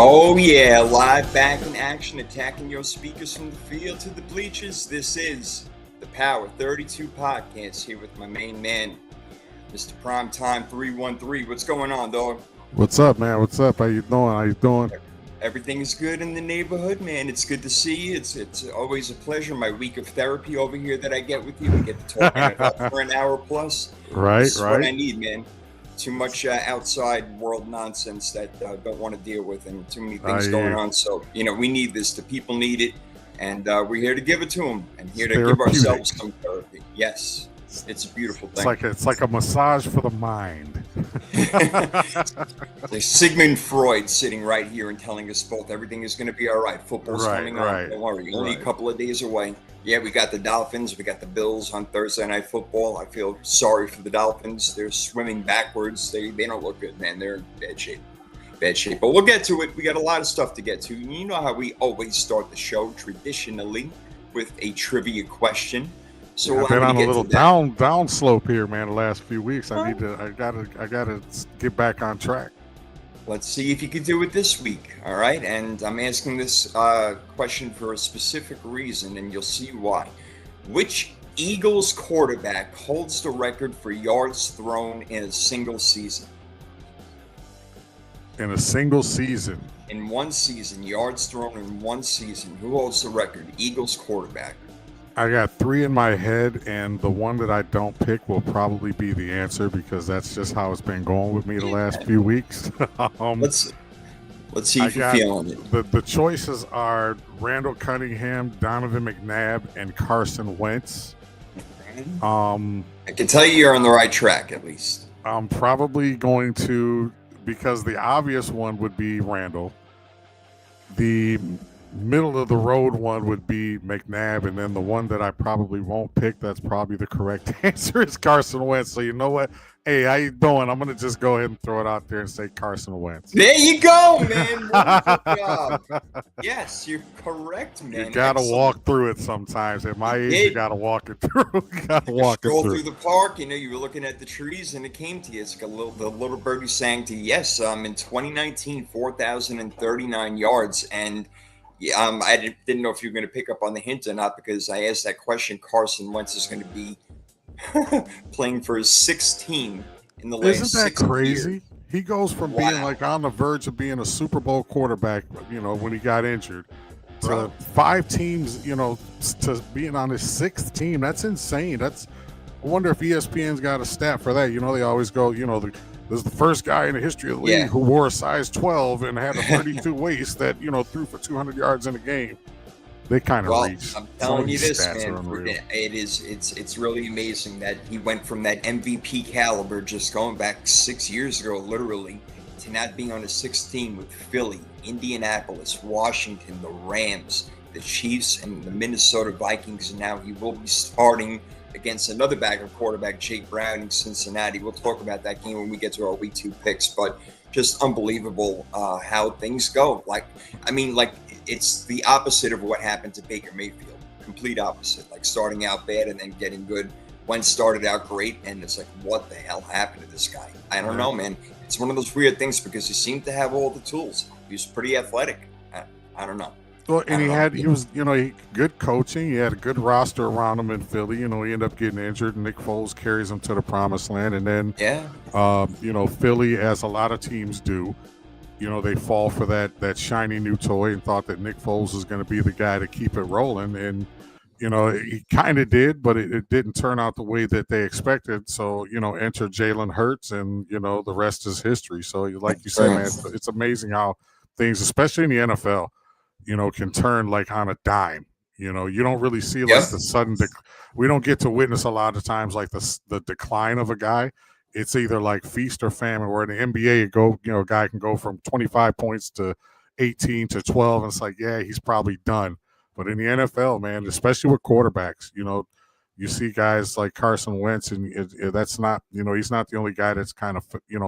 Oh yeah, live back in action, attacking your speakers from the field to the bleachers. This is the Power 32 podcast here with my main man, Mr. Primetime 313. What's going on, dog? What's up, man? What's up? How you doing? How you doing? Everything's good in the neighborhood, man. It's good to see you. It's always a pleasure. My week of therapy over here that I get with you. We get to talk NFL for an hour plus. Right, This is what I right. need, man. Too much outside world nonsense that I don't want to deal with, and too many things going hear on. So, we need this. The people need it, and we're here to give it to them, and here It's to give therapeutic. ourselves some therapy. Yes, it's a beautiful It's thing. like a massage for the mind. There's Sigmund Freud sitting right here and telling us both everything is going to be all right. Football's Right, coming on. right, Don't worry. Only a right. couple of days away. Yeah, we got the Dolphins. We got the Bills on Thursday Night Football. I feel sorry for the Dolphins. They're swimming backwards. They don't look good, man. They're in bad shape. Bad shape. But we'll get to it. We got a lot of stuff to get to. You know how we always start the show traditionally with a trivia question. So I've I'm been going on to a get little to that. down slope here, man. The last few weeks, I gotta get back on track. Let's see if you can do it this week, all right? And I'm asking this question for a specific reason, and you'll see why. Which Eagles quarterback holds the record for yards thrown in a single season? In a single season, In one season, yards thrown in one season. Who holds the record? Eagles quarterback. I got three in my head, and the one that I don't pick will probably be the answer because that's just how it's been going with me the last few weeks. Let's see I if you're got feeling it. the choices are Randall Cunningham, Donovan McNabb, and Carson Wentz. Um, I can tell you're on the right track, at least. I'm probably going to, because the obvious one would be Randall. The middle of the road one would be McNabb, and then the one that I probably won't pick, that's probably the correct answer, is Carson Wentz. So you know what? Hey, how you doing? I'm gonna just go ahead and throw it out there and say Carson Wentz. There you go, man. Wonderful job. Yes, you're correct, man. You gotta Excellent. walk through it sometimes. At my age, you did. gotta walk it through. You gotta You walk it stroll through. through the park, you were looking at the trees and it came to you. It's got the little birdie sang to you. Yes, in 2019, 4,039 yards. And I didn't know if you were going to pick up on the hint or not because I asked that question. Carson Wentz is going to be playing for his sixth team in the last Isn't that 6 years. crazy? He goes from being Wow. like on the verge of being a Super Bowl quarterback, when he got injured, to Bro. 5 teams, to being on his 6th team. That's insane. I wonder if ESPN's got a stat for that. They always go, there's the first guy in the history of the league Yeah. who wore a size 12 and had a 32 waist that, threw for 200 yards in a game. They kind of Well, reach. I'm Some telling of you these this, stats man. are unreal. It's really amazing that he went from that MVP caliber, just going back 6 years ago, literally, to not being on a sixth team with Philly, Indianapolis, Washington, the Rams, the Chiefs, and the Minnesota Vikings. And now he will be starting against another backup quarterback, Jake Browning, Cincinnati. We'll talk about that game when we get to our week 2 picks, but just unbelievable how things go. It's the opposite of what happened to Baker Mayfield. Complete opposite. Like starting out bad and then getting good. Wentz started out great, and it's like, what the hell happened to this guy? I don't know, man. It's one of those weird things because he seemed to have all the tools. He was pretty athletic. I don't know. Well, and I don't know. he was, good coaching. He had a good roster around him in Philly. He ended up getting injured, and Nick Foles carries him to the promised land. And then, Yeah. Philly, as a lot of teams do, they fall for that shiny new toy and thought that Nick Foles is going to be the guy to keep it rolling. And, he kind of did, but it didn't turn out the way that they expected. So, enter Jalen Hurts, and, the rest is history. So, like you said, man, it's amazing how things, especially in the NFL, can turn like on a dime. You don't really see like Yep. the sudden. We don't get to witness a lot of times like the decline of a guy. It's either like feast or famine. Where in the NBA, a guy can go from 25 points to 18 to 12, and it's like, yeah, he's probably done. But in the NFL, man, especially with quarterbacks, you see guys like Carson Wentz, and that's not, he's not the only guy that's kind of,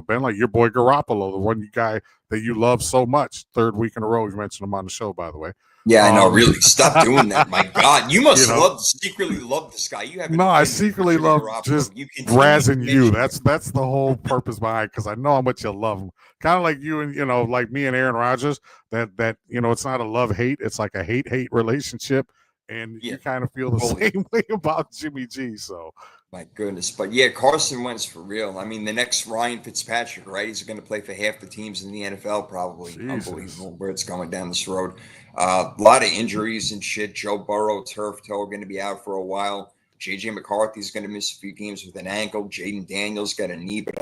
been like your boy Garoppolo, the one guy that you love so much. 3rd week in a row, we mentioned him on the show, by the way. Yeah, I know. Really, stop doing that. My God, you You must know, secretly love this guy. You haven't no, I offended secretly Jimmy love Garoppolo. just You continue to razzing you. mention him. That's the whole purpose behind, because I know how much you love him. Kind of like you and like me and Aaron Rodgers. That it's not a love hate. It's like a hate relationship, and Yeah, you kind of feel the fully. same way about Jimmy G. So My goodness. But yeah, Carson Wentz for real. I mean, the next Ryan Fitzpatrick, right? He's going to play for half the teams in the NFL, probably. Jesus. Unbelievable where it's going down this road. A lot of injuries and shit. Joe Burrow, turf toe, going to be out for a while. JJ McCarthy's going to miss a few games with an ankle. Jaden Daniels got a knee, but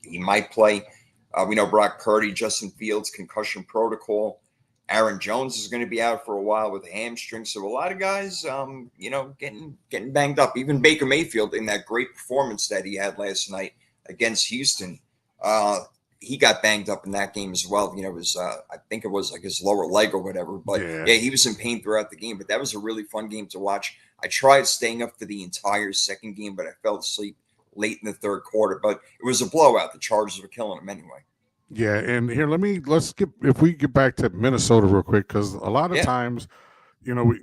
he might play. We know Brock Purdy, Justin Fields, concussion protocol. Aaron Jones is going to be out for a while with a hamstring. So a lot of guys, getting banged up. Even Baker Mayfield in that great performance that he had last night against Houston, he got banged up in that game as well. It was I think it was like his lower leg or whatever. But Yeah. yeah, he was in pain throughout the game. But that was a really fun game to watch. I tried staying up for the entire second game, but I fell asleep late in the third quarter. But it was a blowout. The Chargers were killing them anyway. Yeah, and here let's get if we get back to Minnesota real quick, because a lot of Yeah. times, the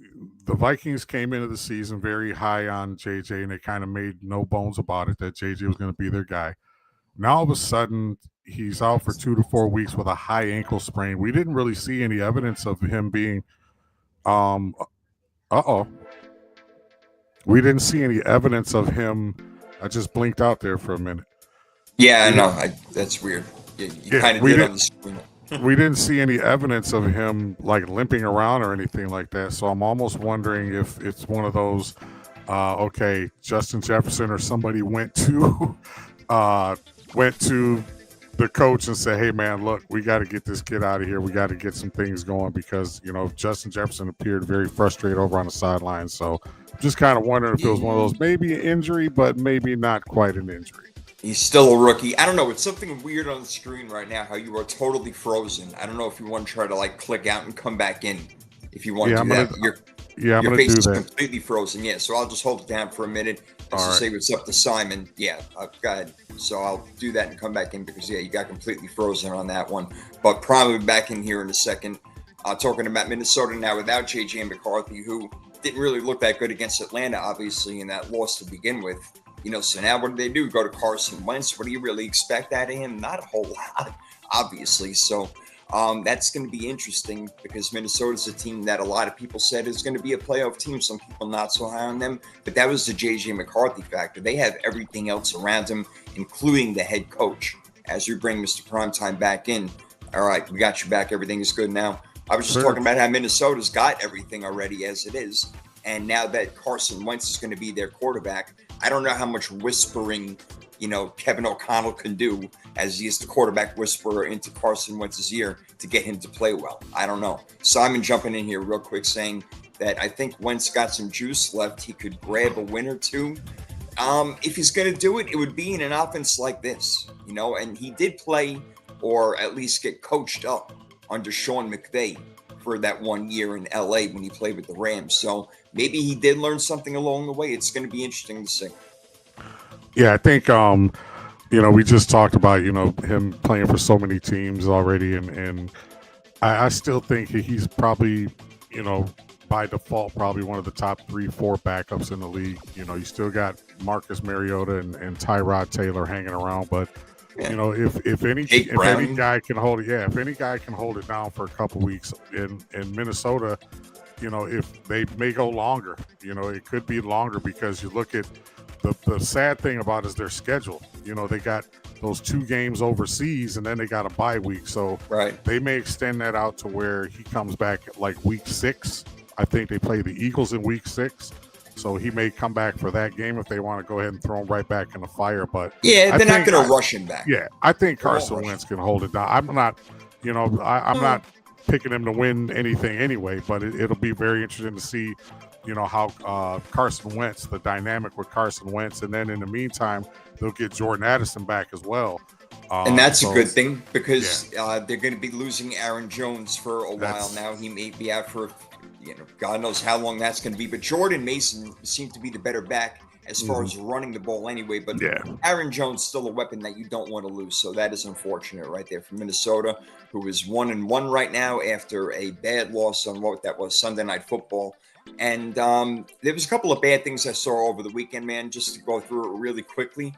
Vikings came into the season very high on JJ, and they kind of made no bones about it that JJ was going to be their guy. Now all of a sudden he's out for 2 to 4 weeks with a high ankle sprain. We didn't really see any evidence of him being we didn't see any evidence of him. I just blinked out there for a minute. Yeah, I know. That's weird. You kind of did on the screen. We didn't see any evidence of him like limping around or anything like that. So I'm almost wondering if it's one of those, okay, Justin Jefferson or somebody went to the coach and said, "Hey man, look, we got to get this kid out of here. We got to get some things going," because Justin Jefferson appeared very frustrated over on the sideline. So just kind of wondering if it was one of those, maybe an injury, but maybe not quite an injury. He's still a rookie. I don't know. It's something weird on the screen right now how you are totally frozen. I don't know if you want to try to like click out and come back in. If you want to do that, your face is completely frozen. Yeah, so I'll just hold it down for a minute and say what's up to Simon. Yeah, go ahead. So I'll do that and come back in because you got completely frozen on that one. But probably back in here in a second. Talking about Minnesota now without JJ McCarthy, who didn't really look that good against Atlanta, obviously, in that loss to begin with. So now what do? Go to Carson Wentz. What do you really expect out of him? Not a whole lot, obviously. So that's going to be interesting because Minnesota's a team that a lot of people said is going to be a playoff team. Some people not so high on them. But that was the JJ McCarthy factor. They have everything else around him, including the head coach. As we bring Mr. Primetime back in, all right, we got you back. Everything is good now. I was just talking about how Minnesota's got everything already as it is. And now that Carson Wentz is going to be their quarterback, I don't know how much whispering, Kevin O'Connell can do as he is the quarterback whisperer into Carson Wentz's ear to get him to play well. I don't know. Simon jumping in here real quick saying that I think Wentz got some juice left. He could grab a win or two. If he's going to do it, it would be in an offense like this, and he did play or at least get coached up under Sean McVay for that 1 year in LA when he played with the Rams. So maybe he did learn something along the way. It's going to be interesting to see. Yeah, I think, we just talked about, him playing for so many teams already. And I still think he's probably, by default, probably one of the top 3-4 backups in the league. You still got Marcus Mariota and Tyrod Taylor hanging around, but if any guy can hold it down for a couple weeks in Minnesota, if they may go longer, it could be longer because you look at the sad thing about is their schedule. They got those 2 games overseas and then they got a bye week. So they may extend that out to where he comes back like week 6. I think they play the Eagles in week 6. So he may come back for that game if they want to go ahead and throw him right back in the fire. But yeah, they're not going to rush him back. Yeah, I think Carson Wentz can hold it down. I'm not, I'm not picking him to win anything anyway, but it'll be very interesting to see, how Carson Wentz, the dynamic with Carson Wentz. And then in the meantime, they'll get Jordan Addison back as well. And that's a good thing because they're going to be losing Aaron Jones for a while now. He may be out for God knows how long that's going to be. But Jordan Mason seemed to be the better back as far as running the ball anyway. But Aaron Jones still a weapon that you don't want to lose. So that is unfortunate right there for Minnesota, who is 1-1 right now after a bad loss on what that was Sunday Night Football. And there was a couple of bad things I saw over the weekend, man, just to go through it really quickly.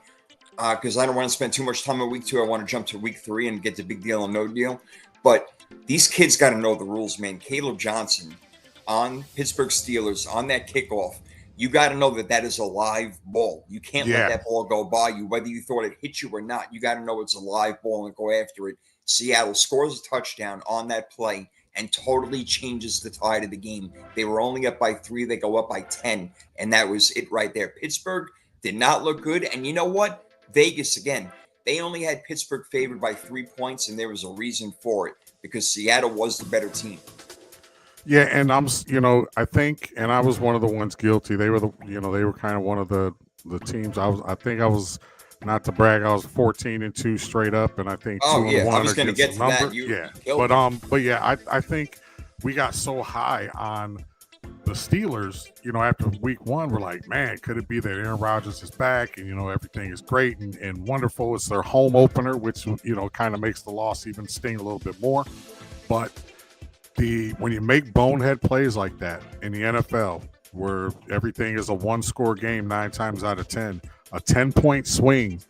Because I don't want to spend too much time on week 2. I want to jump to week 3 and get the big deal and no deal. But these kids got to know the rules, man. Caleb Johnson on Pittsburgh Steelers on that kickoff. You got to know that is a live ball. You can't let that ball go by you, whether you thought it hit you or not. You got to know it's a live ball and go after it. Seattle scores a touchdown on that play and totally changes the tide of the game. They were only up by 3. They go up by 10. And that was it right there. Pittsburgh did not look good. And you know what? Vegas, again, they only had Pittsburgh favored by 3 points, and there was a reason for it because Seattle was the better team. Yeah, and I think, and I was one of the ones guilty. They were they were kind of one of the teams. I think I was, not to brag, I was 14-2 straight up, and I think 2-1 I was going to get to that. But I think we got so high on the Steelers, after week 1, we're like, man, could it be that Aaron Rodgers is back and, everything is great and wonderful. It's their home opener, which, kind of makes the loss even sting a little bit more. But when you make bonehead plays like that in the NFL, where everything is a 1-score game 9 times out of 10, a 10-point swing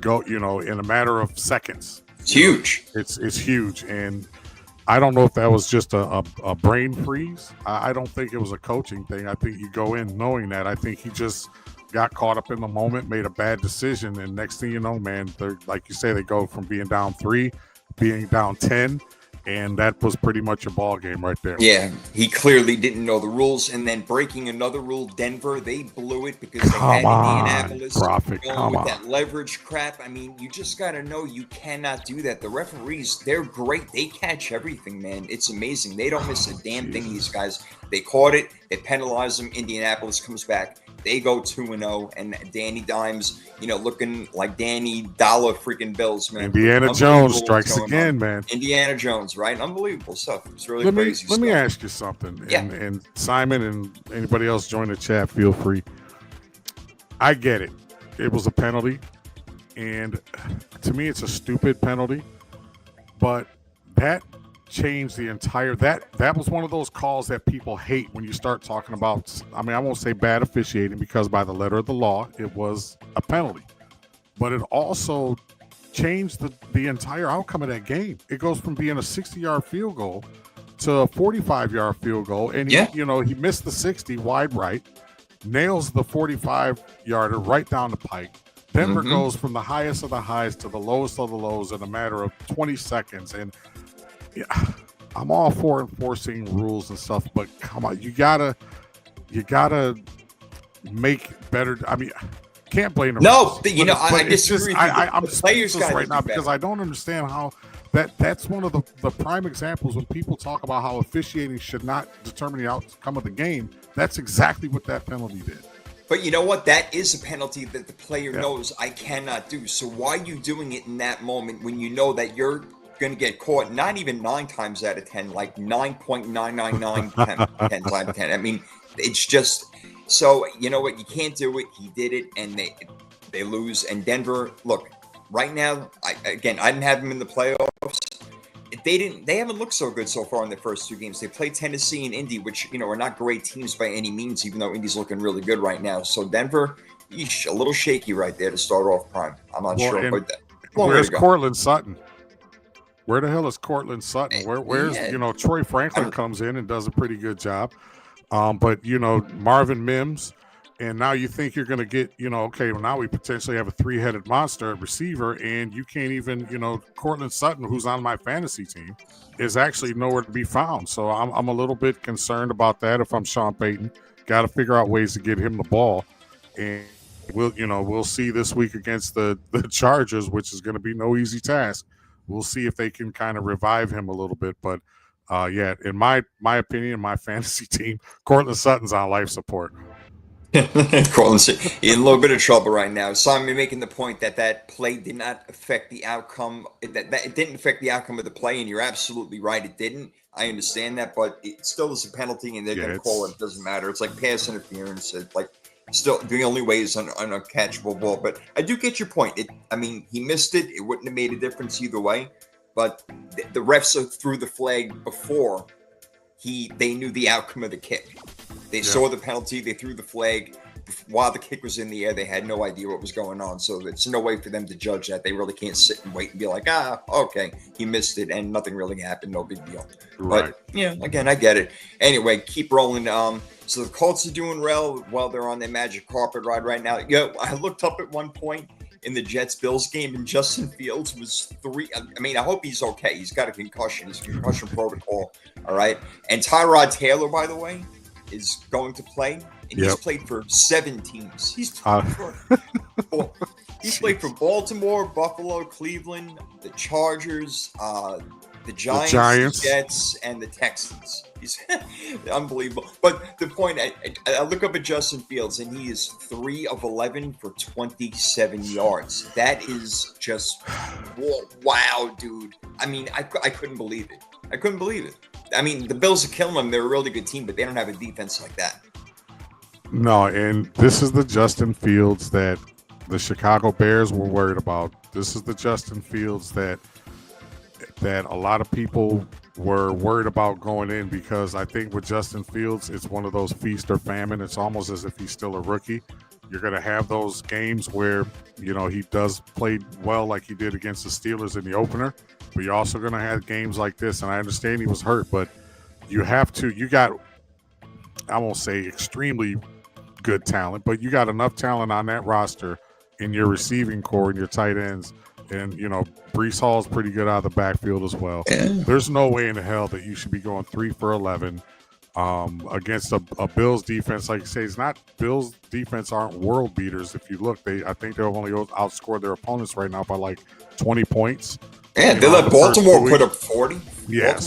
in a matter of seconds. It's huge. It's huge. And I don't know if that was just a brain freeze. I don't think it was a coaching thing. I think you go in knowing that. I think he just got caught up in the moment, made a bad decision, and next thing you know, man, they're, like you say, they go from being down 3, being down 10, and that was pretty much a ball game right there. Yeah, he clearly didn't know the rules, and then breaking another rule, Denver, they blew it because they had Indianapolis going with that leverage crap. I mean, you just got to know you cannot do that. The referees, they're great. They catch everything, man. It's amazing. They don't miss a damn thing, these guys. They caught it. They penalized them. Indianapolis comes back. They go 2-0, and Danny Dimes, looking like Danny Dollar freaking Bills, man. Indiana Jones strikes again, man. Indiana Jones, right? Unbelievable stuff. It's really crazy stuff. Let me ask you something. And Simon and anybody else join the chat, feel free. I get it. It was a penalty, and to me, it's a stupid penalty. But that changed the entire that was one of those calls that people hate when you start talking about, I won't say bad officiating, because by the letter of the law it was a penalty, but it also changed the entire outcome of that game. It goes from being a 60-yard field goal to a 45-yard field goal, and he missed the 60 wide right, nails the 45-yarder right down the pike. Denver goes from the highest of the highs to the lowest of the lows in a matter of 20 seconds. And I'm all for enforcing rules and stuff, but come on, you gotta make better. Can't blame them. No, I disagree. I'm speechless right now because I don't understand how that's one of the prime examples when people talk about how officiating should not determine the outcome of the game. That's exactly what that penalty did. But you know what? That is a penalty that the player knows I cannot do. So why are you doing it in that moment when you know that you're going to get caught not even 9 times out of 10, like 9.999 10 times out of 10? It's just, so you know what? You can't do it. He did it, and they lose. And Denver, look, right now, I didn't have them in the playoffs. They haven't looked so good so far in their first 2 games. They played Tennessee and Indy, which, are not great teams by any means, even though Indy's looking really good right now. So Denver, a little shaky right there to start off prime. I'm not sure. But where's Cortland Sutton? Where the hell is Cortland Sutton? Where's Troy Franklin comes in and does a pretty good job. But Marvin Mims, and now you think you're going to get, okay, well, now we potentially have a 3-headed monster at receiver, and you can't even, Cortland Sutton, who's on my fantasy team, is actually nowhere to be found. So I'm a little bit concerned about that. If I'm Sean Payton, got to figure out ways to get him the ball, and we'll see this week against the Chargers, which is going to be no easy task. We'll see if they can kind of revive him a little bit, but in my opinion, my fantasy team, Cortland Sutton's on life support. Cortland in a little bit of trouble right now. Simon making the point that play did not affect the outcome. That it didn't affect the outcome of the play, and you're absolutely right. It didn't. I understand that, but it still is a penalty, and they're going to call it. It doesn't matter. It's like pass interference. Still, the only way is an uncatchable ball. But I do get your point. He missed it. It wouldn't have made a difference either way. But the refs threw the flag before they knew the outcome of the kick. They saw the penalty. They threw the flag while the kick was in the air. They had no idea what was going on. So it's no way for them to judge that. They really can't sit and wait and be like, okay, he missed it and nothing really happened. No big deal. Right. But again, I get it. Anyway, keep rolling. So the Colts are doing well while they're on their magic carpet ride right now. I looked up at one point in the Jets-Bills game, and Justin Fields was 3. I hope he's okay. He's got a concussion. He's concussion protocol. All right. And Tyrod Taylor, by the way, is going to play. And he's played for 7 teams. He's played for Baltimore, Buffalo, Cleveland, the Chargers, the Giants, the Jets, and the Texans. He's unbelievable. But the point, I look up at Justin Fields, and he is 3 of 11 for 27 yards. That is just wow, dude. I couldn't believe it. I couldn't believe it. The Bills are killing them. They're a really good team, but they don't have a defense like that. No, and this is the Justin Fields that the Chicago Bears were worried about. This is the Justin Fields that a lot of people were worried about going in, because I think with Justin Fields, it's one of those feast or famine. It's almost as if he's still a rookie. You're going to have those games where, he does play well like he did against the Steelers in the opener, but you're also going to have games like this. And I understand he was hurt, but you got, I won't say extremely good talent, but you got enough talent on that roster in your receiving core and your tight ends. And, Breece Hall's pretty good out of the backfield as well. There's no way in the hell that you should be going 3 for 11 against a Bills defense. Like you say, it's not Bills defense aren't world beaters. If you look, I think they've only outscored their opponents right now by like 20 points. Yeah, they let Baltimore put up 40. Yeah,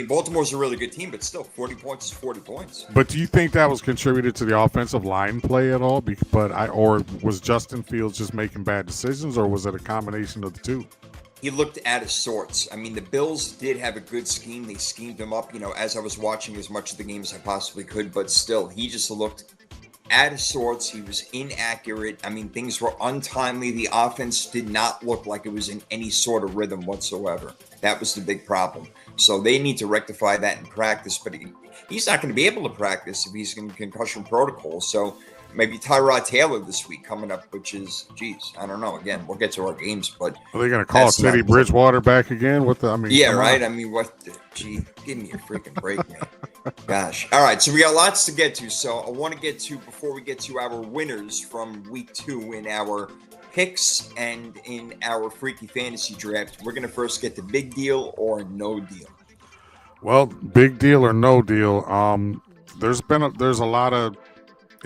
Baltimore's a really good team, but still, 40 points is 40 points. But do you think that was contributed to the offensive line play at all? Or was Justin Fields just making bad decisions, or was it a combination of the two? He looked out of sorts. The Bills did have a good scheme. They schemed him up, as I was watching as much of the game as I possibly could, but still, he just looked out of sorts. He was inaccurate. Things were untimely. The offense did not look like it was in any sort of rhythm whatsoever. That was the big problem. So they need to rectify that in practice, but he's not going to be able to practice if he's in concussion protocol. So maybe Tyrod Taylor this week coming up, which is, I don't know. Again, we'll get to our games, but are they going to call Teddy Bridgewater back again? Give me a freaking break, man. Gosh. All right. So we got lots to get to. So I want to get to, before we get to our winners from week 2 in our picks and in our freaky fantasy draft, we're going to first get the big deal or no deal. Well, big deal or no deal. There's a lot of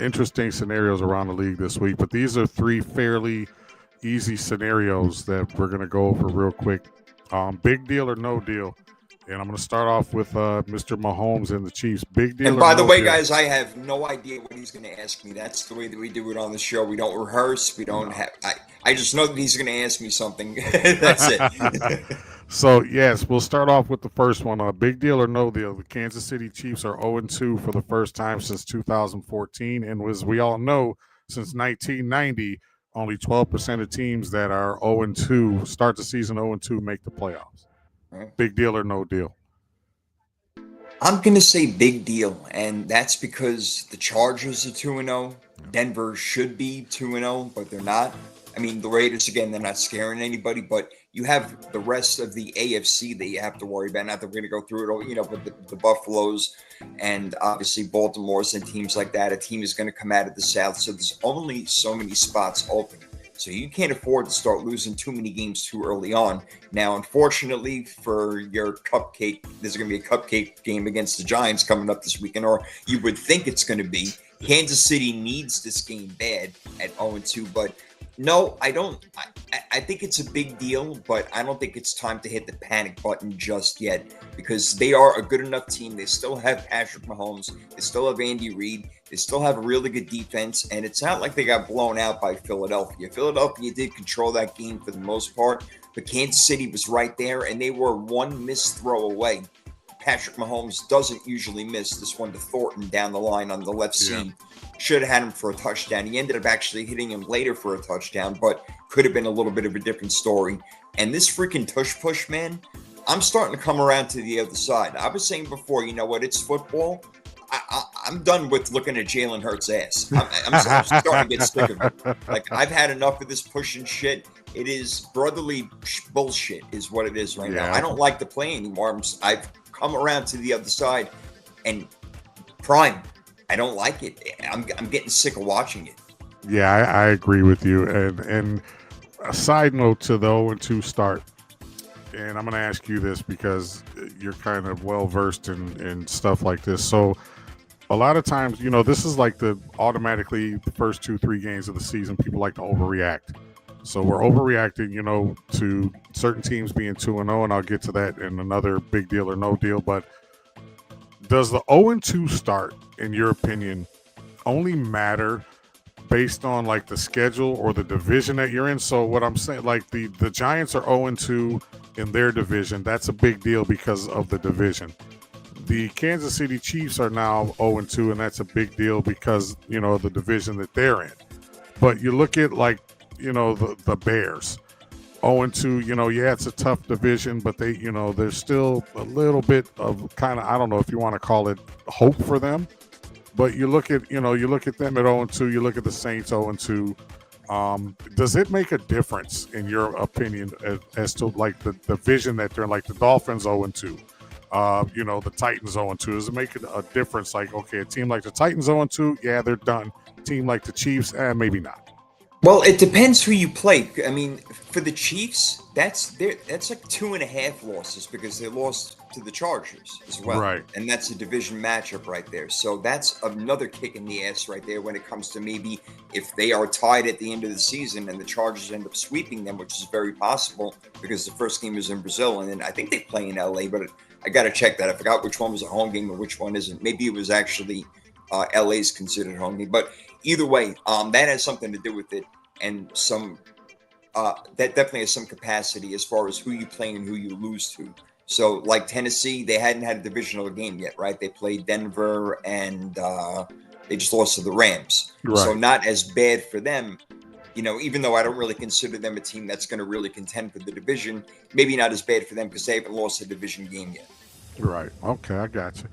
interesting scenarios around the league this week, but these are 3 fairly easy scenarios that we're going to go over real quick. Big deal or no deal. And I'm going to start off with Mr. Mahomes and the Chiefs. Big deal. And by the way, guys, I have no idea what he's going to ask me. That's the way that we do it on the show. We don't rehearse. We don't have. I just know that he's going to ask me something. That's it. So, yes, we'll start off with the first one. Big deal or no deal. The Kansas City Chiefs are 0-2 for the first time since 2014. And as we all know, since 1990, only 12% of teams that are 0-2 start the season 0-2 make the playoffs. Big deal or no deal? I'm going to say big deal, and that's because the Chargers are 2-0. Denver should be 2-0, but they're not. The Raiders, again, they're not scaring anybody, but you have the rest of the AFC that you have to worry about. Not that we're going to go through it all, but the Buffaloes and obviously Baltimore's and teams like that. A team is going to come out of the South, so there's only so many spots open. So you can't afford to start losing too many games too early on. Now, unfortunately for your cupcake, there's going to be a cupcake game against the Giants coming up this weekend, or you would think it's going to be. Kansas City needs this game bad at 0-2, but no, I don't. I think it's a big deal, but I don't think it's time to hit the panic button just yet, because they are a good enough team. They still have Patrick Mahomes. They still have Andy Reid. They still have a really good defense, and it's not like they got blown out by Philadelphia. Philadelphia did control that game for the most part, but Kansas City was right there, and they were one missed throw away. Patrick Mahomes doesn't usually miss. This one to Thornton down the line on the left seam. Should have had him for a touchdown. He ended up actually hitting him later for a touchdown, but could have been a little bit of a different story. And this freaking tush push, man, I'm starting to come around to the other side. I was saying before, you know what? It's football. I'm done with looking at Jalen Hurts' ass. I'm starting to get sick of it. Like, I've had enough of this pushing shit. It is brotherly bullshit is what it is right now. I don't like the play anymore. I've come around to the other side. And Prime, I don't like it. I'm getting sick of watching it. Yeah, I agree with you. And a side note to the 0-2 start, and I'm going to ask you this because you're kind of well versed in stuff like this. So a lot of times, you know, this is like automatically the first 2-3 games of the season, people like to overreact. So we're overreacting, you know, to certain teams being 2-0, and I'll get to that in another big deal or no deal. But does the 0-2 start, in your opinion, only matter based on like the schedule or the division that you're in? So what I'm saying, like the Giants are 0-2 in their division. That's a big deal because of the division. The Kansas City Chiefs are now 0-2, and that's a big deal because, you know, the division that they're in. But you look at, like, you know, the Bears, 0-2, you know, yeah, it's a tough division, but they, you know, there's still a little bit of kind of, I don't know if you want to call it hope for them. But you look at, you know, you look at them at 0-2, you look at the Saints 0-2. Does it make a difference, in your opinion, as to like the division that they're in, like the Dolphins 0-2? You know, the Titans 0-2. Does it make a difference? Like, okay, a team like the Titans 0-2, yeah, they're done. A team like the Chiefs, maybe not. Well, it depends who you play. I mean, for the Chiefs, that's like 2.5 losses because they lost to the Chargers as well. Right. And that's a division matchup right there. So that's another kick in the ass right there when it comes to maybe if they are tied at the end of the season and the Chargers end up sweeping them, which is very possible because the first game is in Brazil and then I think they play in LA, but I got to check that. I forgot which one was a home game and which one isn't. Maybe it was actually LA's considered home game, but either way, that has something to do with it, and some that definitely has some capacity as far as who you play and who you lose to. So, like Tennessee, they hadn't had a divisional game yet, right? They played Denver, and they just lost to the Rams. Right. So, not as bad for them, you know. Even though I don't really consider them a team that's going to really contend for the division, maybe not as bad for them because they haven't lost a division game yet. Right. Okay, I got you.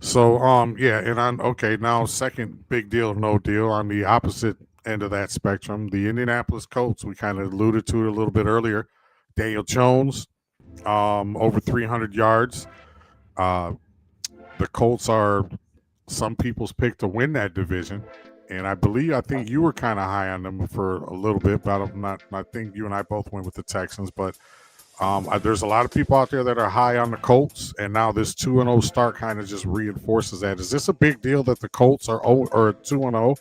So, yeah, and now second big deal, no deal on the opposite end of that spectrum, the Indianapolis Colts. We kind of alluded to it a little bit earlier. Daniel Jones, over 300 yards. The Colts are some people's pick to win that division, and I think you were kind of high on them for a little bit, but I think you and I both went with the Texans, but there's a lot of people out there that are high on the Colts, and now this 2-0 start kind of just reinforces that. Is this a big deal that the Colts are 2-0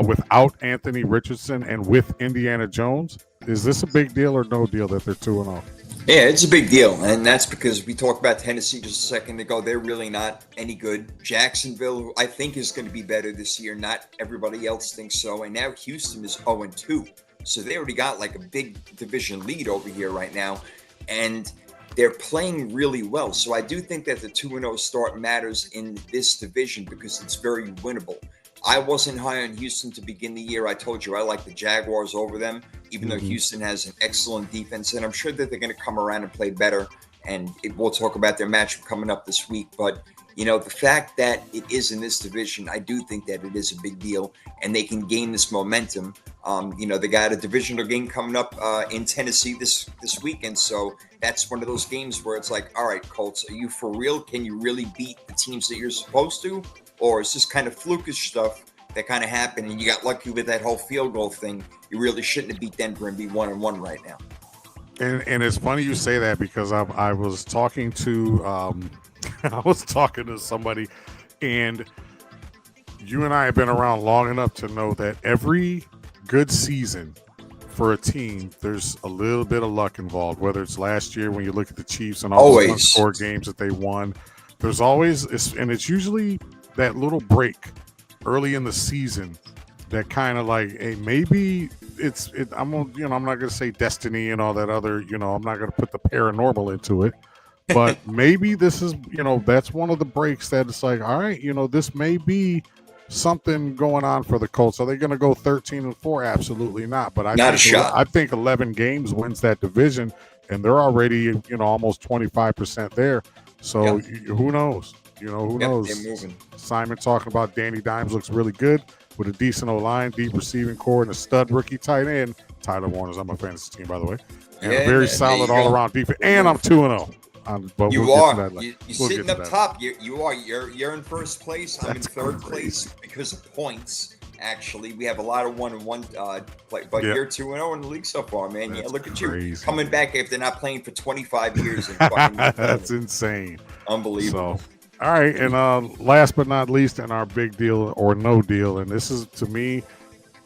without Anthony Richardson and with Indiana Jones? Is this a big deal or no deal that they're 2-0? Yeah, it's a big deal, and that's because we talked about Tennessee just a second ago. They're really not any good. Jacksonville, who I think is going to be better this year, not everybody else thinks so, and now Houston is 0-2. So they already got like a big division lead over here right now, and they're playing really well. So I do think that the 2-0 start matters in this division because it's very winnable. I wasn't high on Houston to begin the year. I told you I like the Jaguars over them, even though Houston has an excellent defense, and I'm sure that they're going to come around and play better. And we'll talk about their matchup coming up this week. But, you know, the fact that it is in this division, I do think that it is a big deal, and they can gain this momentum. You know, they got a divisional game coming up in Tennessee this weekend. So that's one of those games where it's like, all right, Colts, are you for real? Can you really beat the teams that you're supposed to? Or is this kind of flukish stuff that kind of happened and you got lucky with that whole field goal thing? You really shouldn't have beat Denver and be 1-1 right now. And it's funny you say that because I was talking to somebody, and you and I have been around long enough to know that every good season for a team, there's a little bit of luck involved, whether it's last year when you look at the Chiefs and all the score games that they won. There's always, and it's usually that little break early in the season that kind of like, hey, maybe I'm not going to say destiny and all that other, I'm not going to put the paranormal into it, But maybe this is, that's one of the breaks that it's like, all right, this may be something going on for the Colts. Are they going to go 13-4? Absolutely not. But Not a shot. I think 11 games wins that division, and they're already, almost 25% there. So who knows? Who knows? They're moving. Simon talking about Danny Dimes looks really good with a decent O-line, deep receiving core, and a stud rookie tight end. Tyler Warner's on my fantasy team, by the way. And a very solid all-around defense. And I'm 2-0. But you're sitting up top. You're in first place. I'm in third place because of points. Actually, we have a lot of 1-1 play, but you're 2-0 in the league so far, man. That's look at crazy. You coming back after not playing for 25 years. That's insane. Unbelievable. So, all right, and last but not least, in our big deal or no deal, and this is to me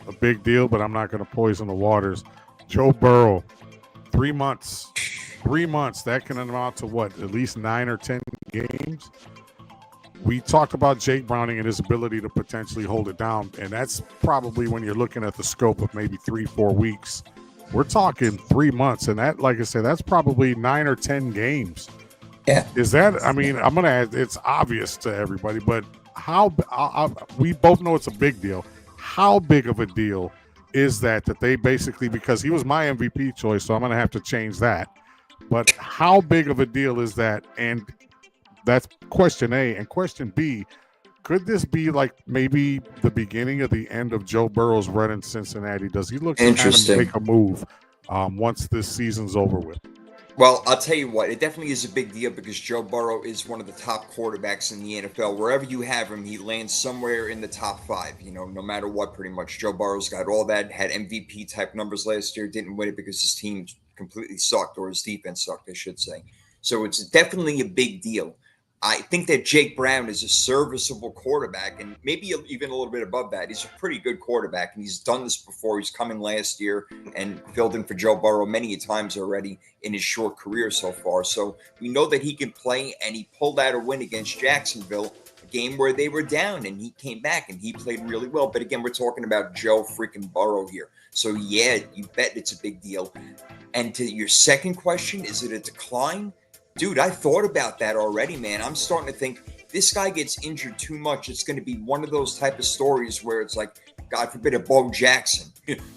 a big deal, but I'm not going to poison the waters. Joe Burrow, 3 months. 3 months, that can amount to what? At least 9 or 10 games. We talked about Jake Browning and his ability to potentially hold it down, and that's probably when you're looking at the scope of maybe 3-4 weeks. We're talking 3 months, and that, like I said, that's probably 9 or 10 games. Yeah. Is that? I mean, I'm gonna add. It's obvious to everybody, but how? We both know it's a big deal. How big of a deal is that they basically, because he was my MVP choice, so I'm gonna have to change that. But how big of a deal is that? And that's question A. And question B, could this be like maybe the beginning of the end of Joe Burrow's run in Cincinnati? Does he look to kind of make a move once this season's over with? Well, I'll tell you what, it definitely is a big deal because Joe Burrow is one of the top quarterbacks in the NFL. Wherever you have him, he lands somewhere in the top 5, no matter what, pretty much. Joe Burrow's got all that, had MVP type numbers last year, didn't win it because his team completely sucked, or his defense sucked, I should say. So it's definitely a big deal. I think that Jake Brown is a serviceable quarterback, and maybe even a little bit above that. He's a pretty good quarterback, and he's done this before. He's come in last year and filled in for Joe Burrow many times already in his short career so far. So we know that he can play, and he pulled out a win against Jacksonville, a game where they were down, and he came back, and he played really well. But again, we're talking about Joe freaking Burrow here. So, yeah, you bet it's a big deal. And to your second question, is it a decline? Dude, I thought about that already, man. I'm starting to think this guy gets injured too much. It's going to be one of those type of stories where it's like, God forbid, a Bo Jackson,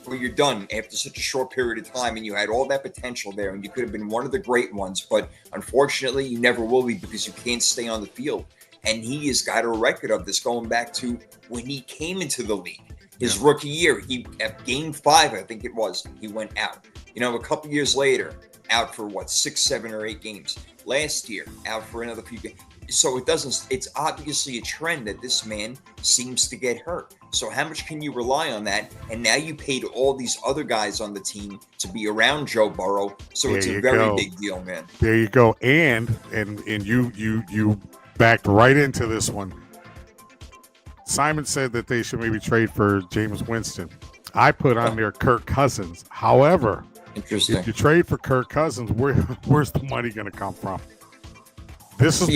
where you're done after such a short period of time and you had all that potential there and you could have been one of the great ones. But unfortunately, you never will be because you can't stay on the field. And he has got a record of this going back to when he came into the league. His rookie year, at game 5, I think it was, he went out. A couple years later, out for 6, 7, or 8 games. Last year, out for another few games. So it's obviously a trend that this man seems to get hurt. So how much can you rely on that? And now you paid all these other guys on the team to be around Joe Burrow. So it's a very big deal, man. There you go. And you backed right into this one. Simon said that they should maybe trade for Jameis Winston. I put on there Kirk Cousins. However, interesting. If you trade for Kirk Cousins, where's the money going to come from? This is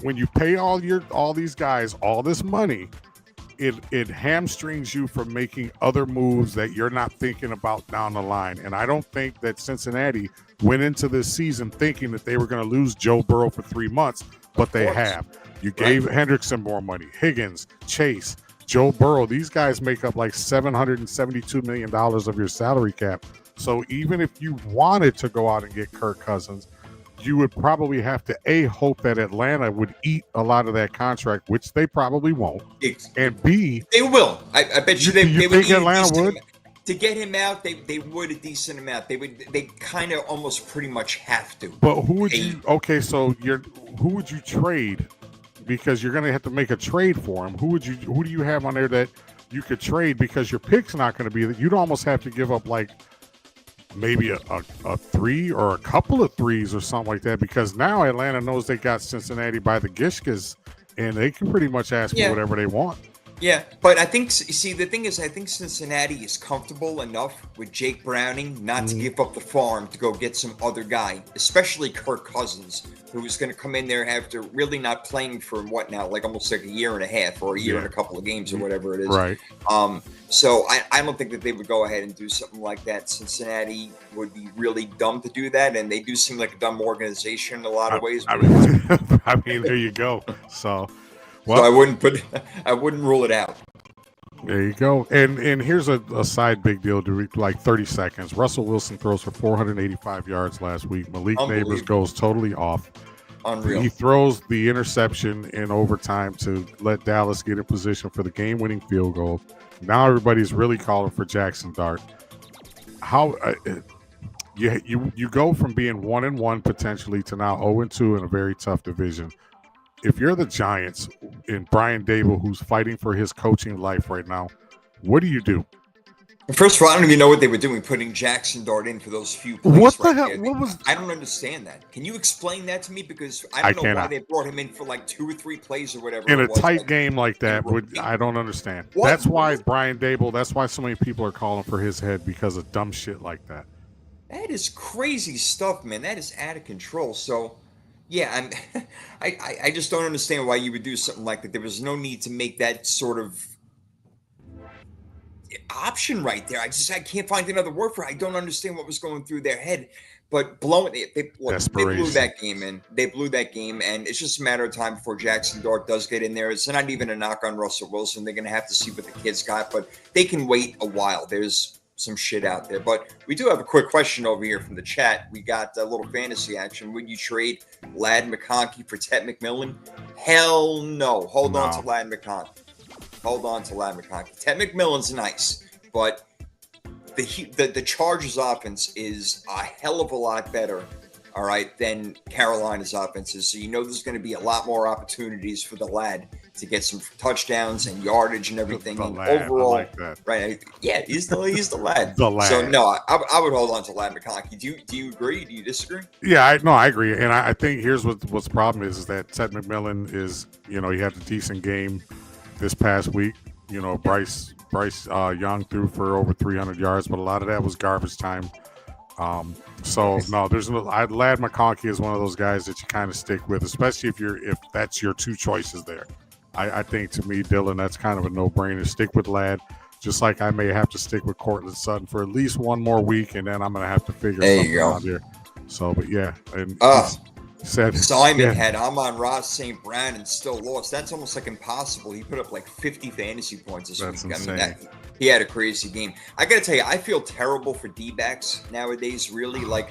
when you pay all these guys all this money, it hamstrings you from making other moves that you're not thinking about down the line. And I don't think that Cincinnati went into this season thinking that they were going to lose Joe Burrow for 3 months, but they have. You gave Hendrickson more money, Higgins, Chase, Joe Burrow. These guys make up like $772 million of your salary cap. So even if you wanted to go out and get Kirk Cousins, you would probably have to hope that Atlanta would eat a lot of that contract, which they probably won't. And B, they will. I bet you they would. Think Atlanta would? To get him out, they would a decent amount. They kind of almost pretty much have to. But who would you? Okay, so who would you trade? Because you're going to have to make a trade for him. Who do you have on there that you could trade? Because your pick's not going to be that. You'd almost have to give up like maybe a 3 or a couple of 3s or something like that. Because now Atlanta knows they got Cincinnati by the Gishkas, and they can pretty much ask for whatever they want. Yeah, but I think, see, the thing is, I think Cincinnati is comfortable enough with Jake Browning not to give up the farm to go get some other guy, especially Kirk Cousins, who's going to come in there after really not playing for what now, like almost like a year and a half or a year and a couple of games or whatever it is. Right. So I don't think that they would go ahead and do something like that. Cincinnati would be really dumb to do that, and they do seem like a dumb organization in a lot of ways. I mean, there you go. So. Well, so I wouldn't rule it out. There you go. And here's a side big deal to like 30 seconds. Russell Wilson throws for 485 yards last week. Malik Neighbors goes totally off. Unreal. He throws the interception in overtime to let Dallas get in position for the game-winning field goal. Now everybody's really calling for Jackson Dart. How you go from being 1-1 potentially to now 0-2 in a very tough division. If you're the Giants and Brian Daboll, who's fighting for his coaching life right now, what do you do? First of all, I don't even know what they were doing putting Jackson Dart in for those few plays. What the hell? What was? I don't understand that. Can you explain that to me? Because I don't know why they brought him in for like 2 or 3 plays or whatever. In a tight game like that, I don't understand. That's why Brian Daboll. That's why so many people are calling for his head because of dumb shit like that. That is crazy stuff, man. That is out of control. So. Yeah, I just don't understand why you would do something like that. There was no need to make that sort of option right there. I can't find another word for it. I don't understand what was going through their head. But blowing it, they blew that game in. They blew that game, and it's just a matter of time before Jackson Dart does get in there. It's not even a knock on Russell Wilson. They're going to have to see what the kids got, but they can wait a while. There's some shit out there. But we do have a quick question over here from the chat. We got a little fantasy action. Would you trade Ladd McConkey for Ted McMillan? Hell no. Hold on to Ladd McConkey. Ted McMillan's nice, but the Chargers offense is a hell of a lot better, all right, than Carolina's offense is. So you know there's going to be a lot more opportunities for the Ladd to get some touchdowns and yardage and everything. And overall, I like that. Right? Yeah, he's the Ladd. The Ladd. So no, I would hold on to Ladd McConkey. Do you agree? Do you disagree? Yeah, I agree. And I think here's what's the problem is that Ted McMillan is, he had a decent game this past week. Bryce Young threw for over 300 yards, but a lot of that was garbage time. Ladd McConkey is one of those guys that you kind of stick with, especially if that's your 2 choices there. I think to me, Dylan, that's kind of a no-brainer. Stick with Ladd, just like I may have to stick with Courtland Sutton for at least one more week, and then I'm going to have to figure something out here. So, but yeah, and Simon had Amon-Ra St. Brown and still lost. That's almost like impossible. He put up like 50 fantasy points this week. Insane. I mean, he had a crazy game. I got to tell you, I feel terrible for D-backs nowadays. Really, like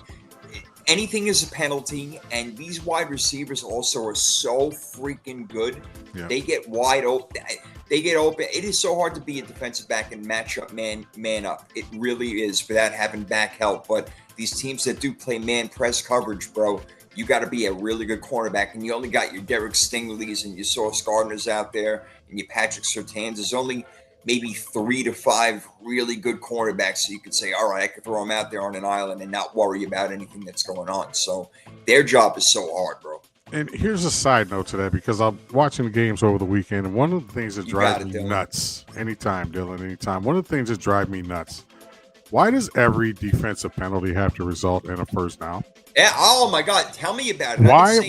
anything is a penalty, and these wide receivers also are so freaking good. Yeah. They get wide open. They get open. It is so hard to be a defensive back and match up man up. It really is without having back help. But these teams that do play man press coverage, bro, you got to be a really good cornerback, and you only got your Derek Stingley's and your Sauce Gardner's out there, and your Patrick Surtains. There's only maybe 3 to 5 really good cornerbacks, so you could say, all right, I could throw them out there on an island and not worry about anything that's going on. So their job is so hard, bro. And here's a side note to that, because I'm watching the games over the weekend, and one of the things that drives me nuts, anytime, one of the things that drive me nuts, why does every defensive penalty have to result in a first down? Yeah. Oh my God. Tell me about it.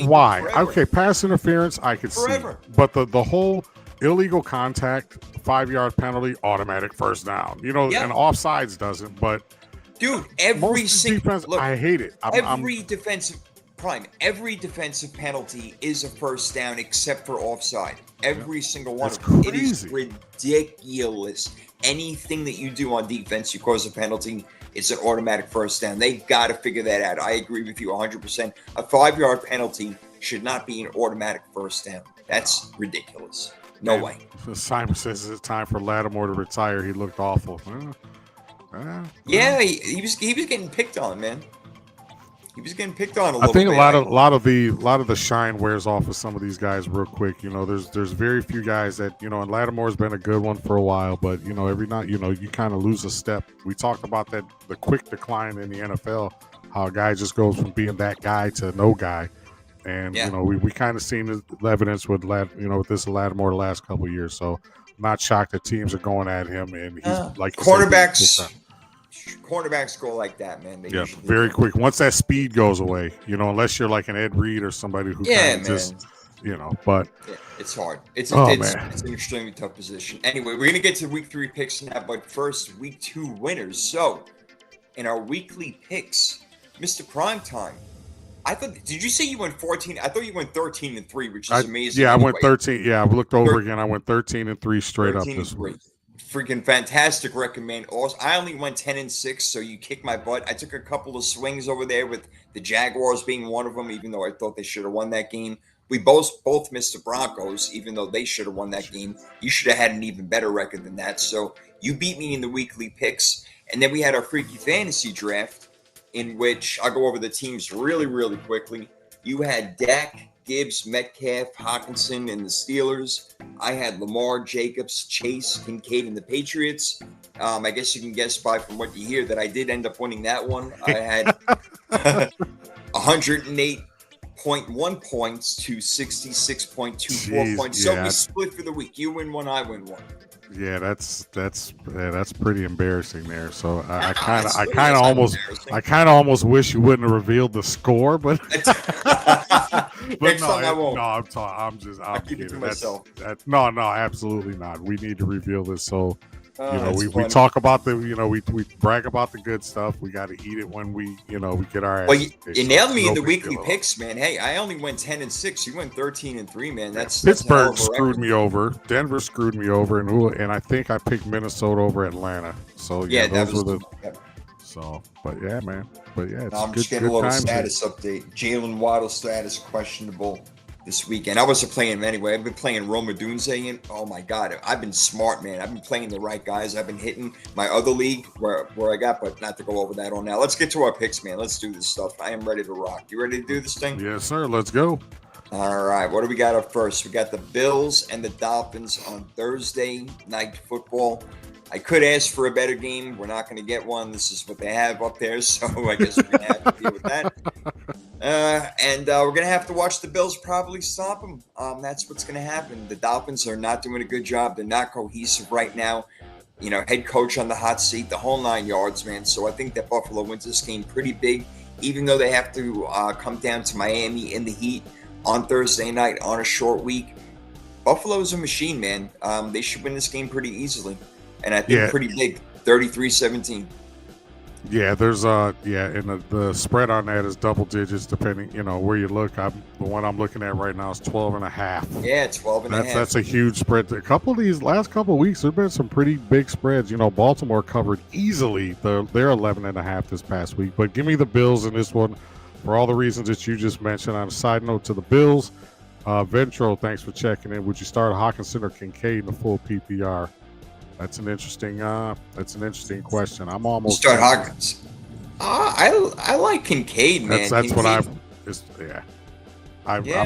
Why? Okay. Pass interference, I could see. But the whole illegal contact, 5-yard penalty, automatic first down. And offsides doesn't. But dude, every single defense, I hate it. Every defensive penalty is a first down except for offside. Every single one of them. It is ridiculous. Anything that you do on defense, you cause a penalty, it's an automatic first down. They got to figure that out. I agree with you 100%. A 5-yard penalty should not be an automatic first down. That's ridiculous. No way. Simon says it's time for Lattimore to retire. He looked awful. Yeah, he was getting picked on, man. He was getting picked on a little bit. I think a lot of the shine wears off of some of these guys real quick. There's very few guys that, and Lattimore's been a good one for a while, but every night, you kind of lose a step. We talked about that, the quick decline in the NFL, how a guy just goes from being that guy to no guy. And we kind of seen the evidence with with this Lattimore the last couple of years. So not shocked that teams are going at him, and he's like you cornerbacks go like that, man. They yeah, usually very do. quick. Once that speed goes away, unless you're like an Ed Reed or somebody who kind of just, but yeah, it's hard. It's an extremely tough position. Anyway, we're gonna get to week 3 picks now, but first, week 2 winners. So, in our weekly picks, Mr. Primetime, did you say you went 14? I thought you went 13-3, which is amazing. Yeah, anyway. I went 13. Yeah, I looked over again. I went 13-3 straight up this week. Freaking fantastic record, man. Also, I only went 10-6, so you kicked my butt. I took a couple of swings over there with the Jaguars being one of them, even though I thought they should have won that game. We both missed the Broncos, even though they should have won that game. You should have had an even better record than that. So you beat me in the weekly picks. And then we had our Freaky Fantasy Draft, in which I'll go over the teams really, really quickly. You had Dak, Gibbs, Metcalf, Hockenson, and the Steelers. I had Lamar, Jacobs, Chase, Kincaid, and the Patriots. I guess you can guess from what you hear that I did end up winning that one. I had 108.1 points to 66.24 points. So we split for the week. You win one, I win one. Yeah, that's pretty embarrassing there. So I kind of almost wish you wouldn't have revealed the score, but next time I won't. No, I'm kidding. It to myself. No, absolutely not. We need to reveal this. So we talk about we brag about the good stuff. We got to eat it when we get our. Well, you nailed me in the weekly picks, man. Hey, I only went 10-6. You went 13-3, man. That's Pittsburgh screwed me over. Denver screwed me over, and I think I picked Minnesota over Atlanta. So those were the. So, but yeah, man. But yeah, it's I'm just getting a little status update. Jalen Waddle status questionable this weekend. I wasn't playing him anyway. I've been playing Roma Dunze, and oh my God, I've been smart, man. I've been playing the right guys. I've been hitting my other league where I got, but not to go over that on now. Let's get to our picks, man. Let's do this stuff. I am ready to rock. You ready to do this thing? Yes, sir. Let's go. All right. What do we got up first? We got the Bills and the Dolphins on Thursday Night Football. I could ask for a better game. We're not going to get one. This is what they have up there, so I guess we're going to have to deal with that. And we're going to have to watch the Bills probably stop them. That's what's going to happen. The Dolphins are not doing a good job. They're not cohesive right now. Head coach on the hot seat, the whole 9 yards, man. So I think that Buffalo wins this game pretty big, even though they have to come down to Miami in the heat on Thursday night on a short week. Buffalo's a machine, man. They should win this game pretty easily. And I think pretty big, 33-17. Yeah, there's and the spread on that is double digits depending, where you look. The one I'm looking at right now is 12.5. Yeah, 12.5. That's a huge spread. A couple of these last couple of weeks, there've been some pretty big spreads. Baltimore covered easily their 11.5 this past week. But give me the Bills in this one for all the reasons that you just mentioned. On a side note to the Bills, Ventro, thanks for checking in. Would you start Hockenson or Kincaid in the full PPR? That's an interesting question. I'm almost start Hawkins. I like Kincaid, man. That's what I'm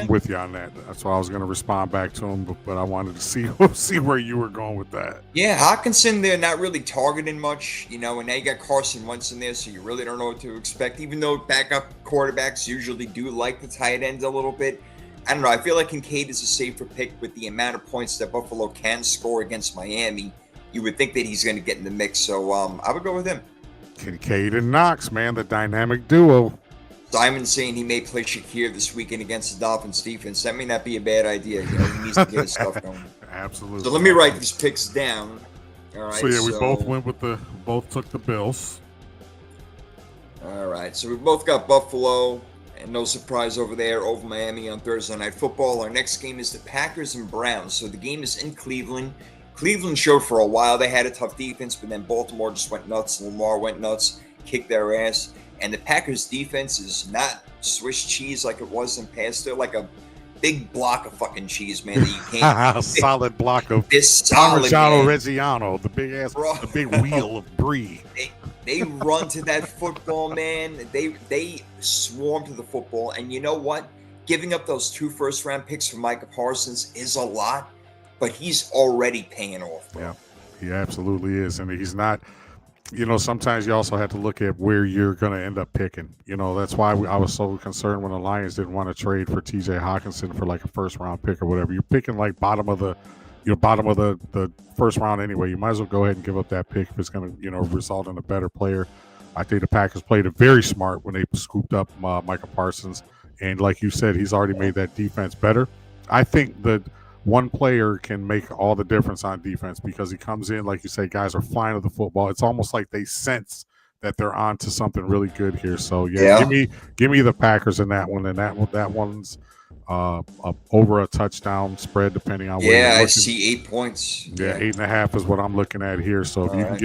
with you on that. That's why I was going to respond back to him, but I wanted to see where you were going with that. Yeah, Hockenson, they're not really targeting much, and now you got Carson Wentz in there, so you really don't know what to expect. Even though backup quarterbacks usually do like the tight ends a little bit. I don't know. I feel like Kincaid is a safer pick with the amount of points that Buffalo can score against Miami. You would think that he's going to get in the mix, so I would go with him. Kincaid and Knox, man, the dynamic duo. Simon's saying he may play Shakir this weekend against the Dolphins defense. That may not be a bad idea. He needs to get his stuff going. Absolutely. So let me write these picks down. All right. So we both went both took the Bills. All right. So we both got Buffalo, and no surprise over there, over Miami on Thursday Night Football. Our next game is the Packers and Browns. So the game is in Cleveland. Cleveland showed for a while they had a tough defense, but then Baltimore just went nuts. Lamar went nuts, kicked their ass. And the Packers defense is not Swiss cheese like it was in past. They're like a big block of fucking cheese, man, that you can't. A solid block of Parmigiano Reggiano, the big ass, the big wheel of brie. They run to that football, man. They swarm to the football. And you know what? Giving up those 2 first-round picks for Micah Parsons is a lot. But he's already paying off, bro. Yeah, he absolutely is. And he's not, sometimes you also have to look at where you're going to end up picking. That's why I was so concerned when the Lions didn't want to trade for TJ Hockenson for like a first-round pick or whatever. You're picking like bottom of the, you're bottom of the first round anyway. You might as well go ahead and give up that pick if it's going to result in a better player. I think the Packers played it very smart when they scooped up Micah Parsons, and like you said, he's already made that defense better. I think that one player can make all the difference on defense because he comes in, like you say, guys are flying to the football. It's almost like they sense that they're on to something really good here. So yeah. give me the Packers in that one, and that one's over a touchdown spread depending on where you're looking. I see 8 points. Yeah, 8.5 is what I'm looking at here. So if you can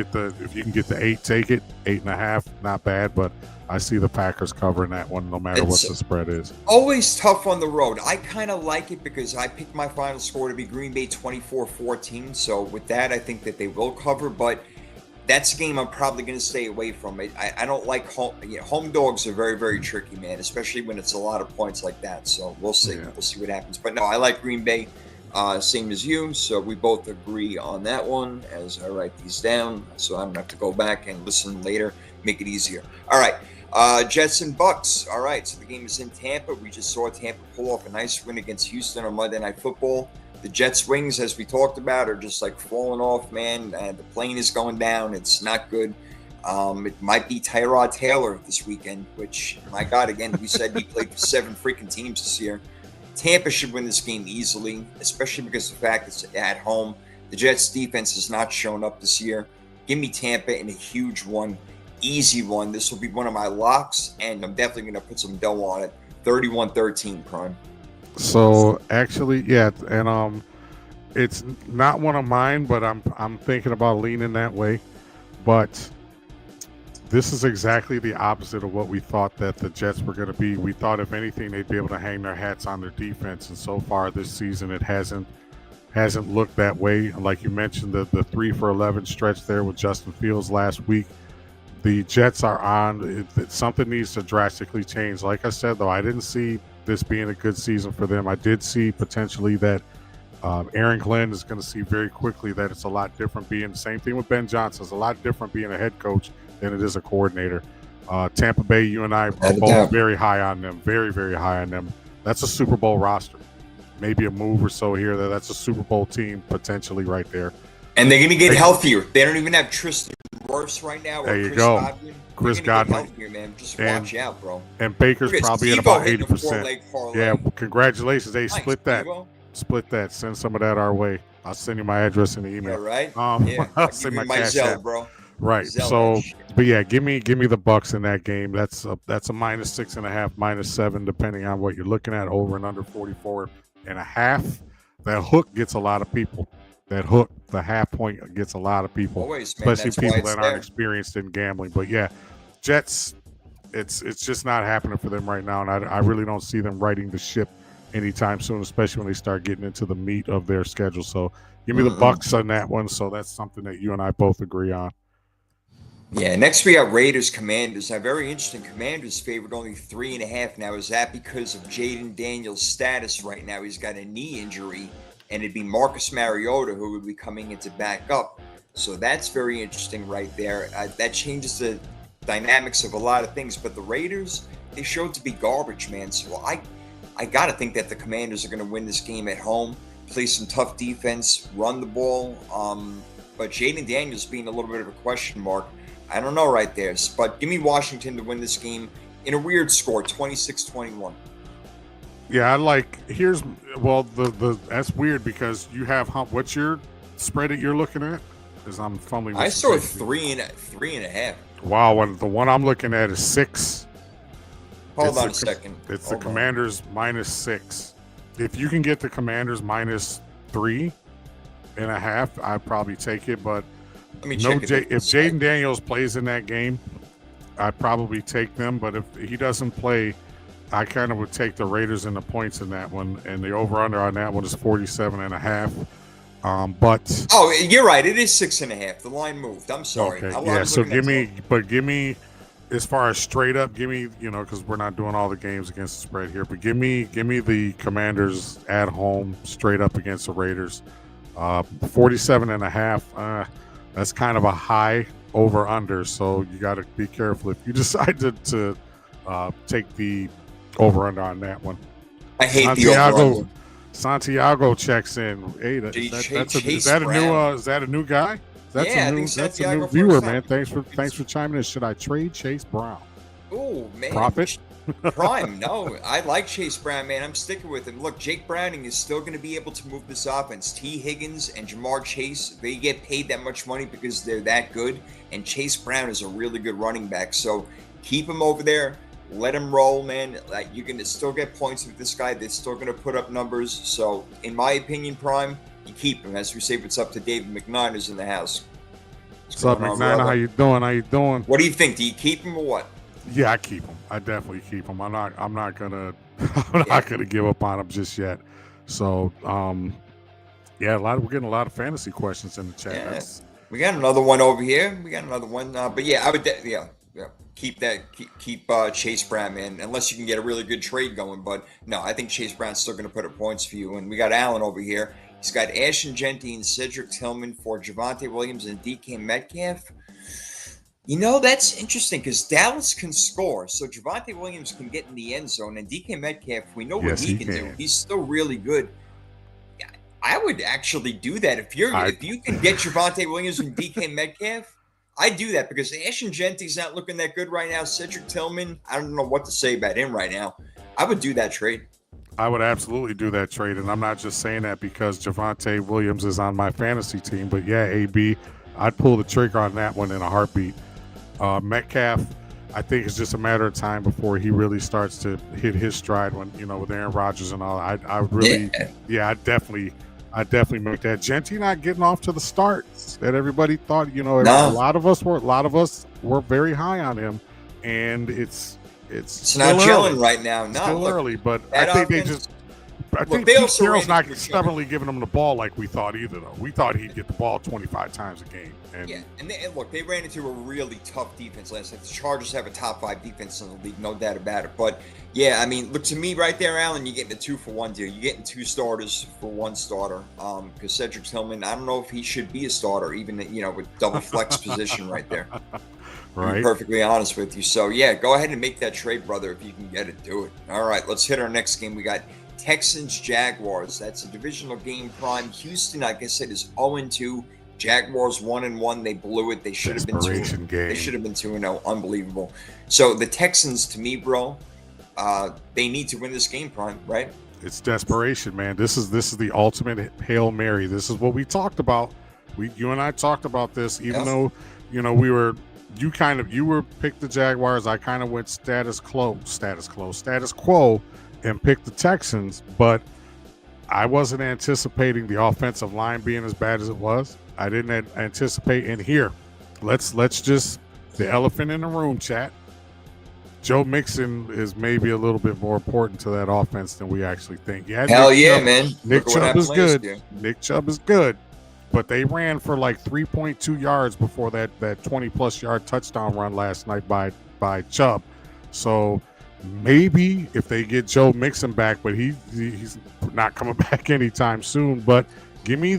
get the 8, take it. 8.5, not bad, but I see the Packers covering that one no matter what the spread is. Always tough on the road. I kind of like it because I picked my final score to be Green Bay 24-14. So with that, I think that they will cover, but that's a game I'm probably going to stay away from. I don't like home. Home dogs are very, very tricky, man, especially when it's a lot of points like that. So we'll see. Yeah. We'll see what happens. But no, I like Green Bay, same as you. So we both agree on that one as I write these down. So I'm going to have to go back and listen later, make it easier. All right. Jets and Bucks. All right. So the game is in Tampa. We just saw Tampa pull off a nice win against Houston on Monday Night Football. The Jets' wings, as we talked about, are just like falling off, man. The plane is going down. It's not good. It might be Tyrod Taylor this weekend, which, my God, again, we said he played for 7 freaking teams this year. Tampa should win this game easily, especially because of the fact it's at home. The Jets' defense has not shown up this year. Give me Tampa in a huge one, easy one. This will be one of my locks, and I'm definitely going to put some dough on it. 31-13, Prime. So actually, yeah, and it's not one of mine, but I'm thinking about leaning that way. But this is exactly the opposite of what we thought that the Jets were going to be. We thought, if anything, they'd be able to hang their hats on their defense, and so far this season, it hasn't looked that way. Like you mentioned, the 3-for-11 stretch there with Justin Fields last week. The Jets are on. Something needs to drastically change. Like I said, though, I didn't see this being a good season for them. I did see potentially that Aaron Glenn is going to see very quickly that it's a lot different being the same thing with Ben Johnson. It's a lot different being a head coach than it is a coordinator. Tampa Bay, you and I are both very high on them, very, very high on them. That's a Super Bowl roster. Maybe a move or so here. That's a Super Bowl team potentially right there. And they're going to get healthier. They don't even have Tristan Wirfs right now. There you go. Chris Godwin. Man. Just watch out, bro. And Baker's probably at about 80%. Yeah, congratulations. They split that. Split that. Send some of that our way. I'll send you my address in the email. All right. I'll send my cash Zelle, bro. Right. So, but yeah, give me the Bucks in that game. That's a -6.5, -7, depending on what you're looking at. Over and under 44.5. That hook gets a lot of people. That hook, the half point, gets a lot of people, always, man. Especially people that aren't experienced in gambling. But yeah, Jets, it's just not happening for them right now, and I really don't see them righting the ship anytime soon, especially when they start getting into the meat of their schedule. So give me the Bucks on that one. So that's something that you and I both agree on. Yeah, next we got Raiders Commanders. Now, very interesting. Commanders favored only 3.5. Now, is that because of Jaden Daniels' status right now? He's got a knee injury, and it'd be Marcus Mariota who would be coming in to back up. So that's very interesting right there. That changes the dynamics of a lot of things. But the Raiders, they showed to be garbage, man. So I got to think that the Commanders are going to win this game at home, play some tough defense, run the ball. But Jaden Daniels being a little bit of a question mark. I don't know right there. But give me Washington to win this game in a weird score, 26-21. Yeah, the that's weird because you have what's your spread that you're looking at? Because I'm fumbling. I saw 3.5. Wow, the one I'm looking at is 6. Hold on a second. It's the Commanders -6. If you can get the Commanders -3.5, I'd probably take it. But if Jaden Daniels plays in that game, I'd probably take them. But if he doesn't play, I kind of would take the Raiders and the points in that one, and the over/under on that one is 47.5. But you're right. It is 6.5. The line moved. I'm sorry. Okay. Yeah. So give me, as far as straight up, give me, because we're not doing all the games against the spread here, but give me the Commanders at home straight up against the Raiders. 47.5. That's kind of a high over/under. So you got to be careful if you decide to take the over/under on that one. I hate the over/under. Santiago checks in. Hey, Chase Brown. Is that a new guy? That's Yeah, a I new think Santiago viewer, first man. time. Thanks for chiming in. Should I trade Chase Brown? Oh man, Profit. Prime. No, I like Chase Brown, man. I'm sticking with him. Look, Jake Browning is still going to be able to move this offense. T. Higgins and Jamar Chase, they get paid that much money because they're that good. And Chase Brown is a really good running back. So keep him over there. Let him roll, man. Like, you're going to still get points with this guy. They're still going to put up numbers. So, in my opinion, Prime, you keep him. As we say, what's up to David McNine who's in the house. What's up, McNine? How you doing? What do you think? Do you keep him or what? Yeah, I keep him. I definitely keep him. I'm not gonna give up on him just yet. So, yeah, we're getting a lot of fantasy questions in the chat. Yeah. We got another one over here. But yeah, I would, keep Chase Brown, man. Unless you can get a really good trade going. But no, I think Chase Brown's still going to put up points for you. And we got Allen over here. He's got Ashton Genty and Cedric Tillman for Javonte Williams and DK Metcalf. You know, that's interesting because Dallas can score. So Javonte Williams can get in the end zone. And DK Metcalf, we know what he can do. He's still really good. I would actually do that. If you can get Javonte Williams and DK Metcalf, I'd do that because Ashton Genty's not looking that good right now. Cedric Tillman, I don't know what to say about him right now. I would do that trade. I would absolutely do that trade, and I'm not just saying that because Javonte Williams is on my fantasy team, but yeah, AB, I'd pull the trigger on that one in a heartbeat. Metcalf, I think it's just a matter of time before he really starts to hit his stride when, with Aaron Rodgers and all. I'd definitely make that. Genty not getting off to the start that everybody thought. A lot of us were very high on him, and it's not gelling right now. No, still early, but I think Pete Carroll's not stubbornly giving him the ball like we thought either, though. We thought he'd get the ball 25 times a game. And they ran into a really tough defense last night. The Chargers have a top 5 defense in the league, no doubt about it. But, yeah, I mean, look, to me right there, Allen, you're getting a 2-for-1 deal. You're getting 2 starters for 1 starter because Cedric Tillman, I don't know if he should be a starter, even, with double flex position right there. Right. To be perfectly honest with you. So, yeah, go ahead and make that trade, brother. If you can get it, do it. All right, let's hit our next game. We got Texans-Jaguars. That's a divisional game, Prime. Houston, like I said, is 0-2. Jaguars 1-1. They blew it. They should have been 2-0. They should have been 2-0. Unbelievable. So the Texans, to me, bro, they need to win this game, Prime. Right? It's desperation, man. This is the ultimate Hail Mary. This is what we talked about. You and I talked about this, even though you were picked the Jaguars. I kind of went status quo, and picked the Texans, but I wasn't anticipating the offensive line being as bad as it was. I didn't anticipate. And here, let's just the elephant in the room, chat. Joe Mixon is maybe a little bit more important to that offense than we actually think. Yeah, man. Nick Chubb is good. Nick Chubb is good, but they ran for like 3.2 yards before that 20-plus yard touchdown run last night by Chubb. So maybe if they get Joe Mixon back, but he's not coming back anytime soon. But give me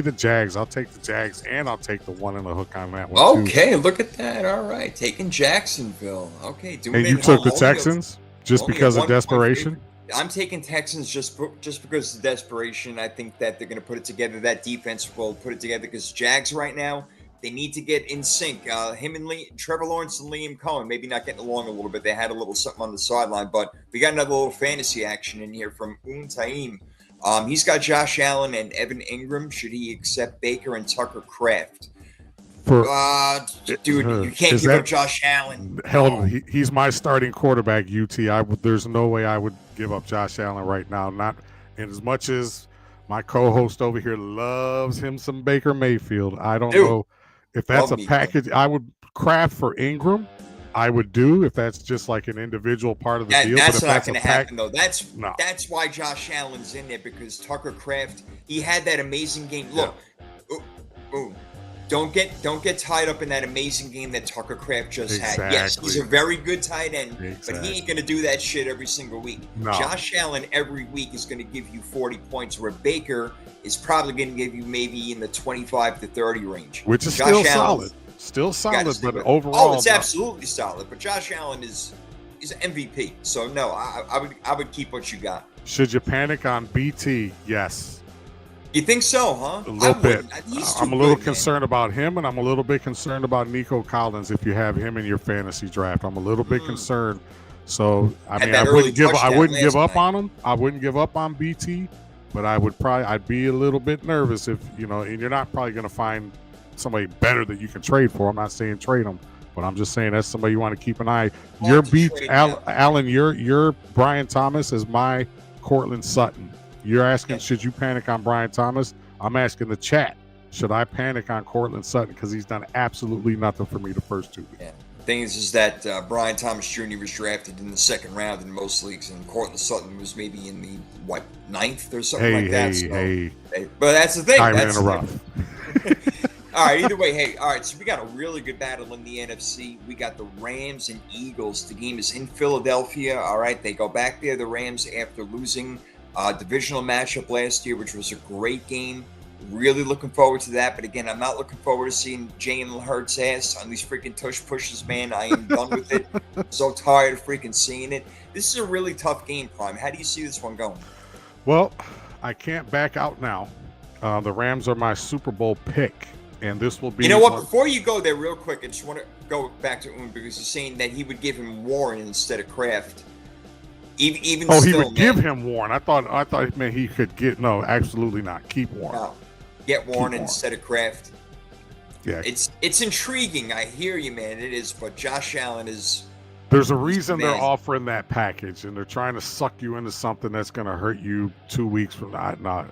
the Jags. I'll take the Jags, and I'll take the 1 and a hook on that one. Okay, look at that. All right, taking Jacksonville. Okay, and you took the Texans just because of desperation. I'm taking Texans just because of desperation. I think that they're going to put it together. That defense will put it together because Jags right now, they need to get in sync. Him and Trevor Lawrence and Liam Cohen maybe not getting along a little bit. They had a little something on the sideline, but we got another little fantasy action in here from Taim. He's got Josh Allen and Evan Ingram. Should he accept Baker and Tucker Kraft? Dude, you can't give up Josh Allen. Hell, he's my starting quarterback, UT. There's no way I would give up Josh Allen right now. Not in as much as my co-host over here loves him some Baker Mayfield. I don't know if that's a package. I would Kraft for Ingram. I would do if that's just like an individual part of the deal. That's not going to happen, though. That's why Josh Allen's in there, because Tucker Kraft, he had that amazing game. Look, don't get tied up in that amazing game that Tucker Kraft just had. Yes, he's a very good tight end, but he ain't going to do that shit every single week. No. Josh Allen every week is going to give you 40 points, where Baker is probably going to give you maybe in the 25 to 30 range. Which is still solid. Still solid, but overall. Oh, it's absolutely solid. But Josh Allen is he's an MVP. So no, I would keep what you got. Should you panic on BT? Yes. You think so, huh? A little bit. I'm a little good, concerned about him, and I'm a little bit concerned about Nico Collins if you have him in your fantasy draft. I'm a little bit concerned. So I mean, I wouldn't give up on him. I wouldn't give up on BT, but I'd be a little bit nervous if, you know, and you're not probably going to find somebody better that you can trade for. I'm not saying trade him, but I'm just saying that's somebody you want to keep an eye. Your Alan, your Brian Thomas is my Cortland Sutton. You're asking, should you panic on Brian Thomas? I'm asking the chat, should I panic on Cortland Sutton? Because he's done absolutely nothing for me the first 2 weeks. Yeah. The thing is that Brian Thomas Jr. was drafted in the second round in most leagues, and Cortland Sutton was maybe in the, 9th or something like that. But that's the thing. That's rough. All right, either way, hey, all right, so we got a really good battle in the NFC. We got the Rams and Eagles. The game is in Philadelphia. All right, they go back there, the Rams, after losing divisional matchup last year, which was a great game. Really looking forward to that. But again, I'm not looking forward to seeing Jalen Hurts' ass on these freaking tush pushes, man. I am done with it. So tired of freaking seeing it. This is a really tough game, Prime. How do you see this one going? Well, I can't back out now. The Rams are my Super Bowl pick, and this will be. You know what? Before you go there, real quick, I just want to go back to because he's saying that he would give him Warren instead of Kraft. Even still, he would give him Warren. I thought it meant he could get. No, absolutely not. Keep Warren. No. Get Warren instead of Kraft. Yeah, it's intriguing. I hear you, man. It is, but Josh Allen is. There's a reason they're offering that package, and they're trying to suck you into something that's going to hurt you 2 weeks from now. No.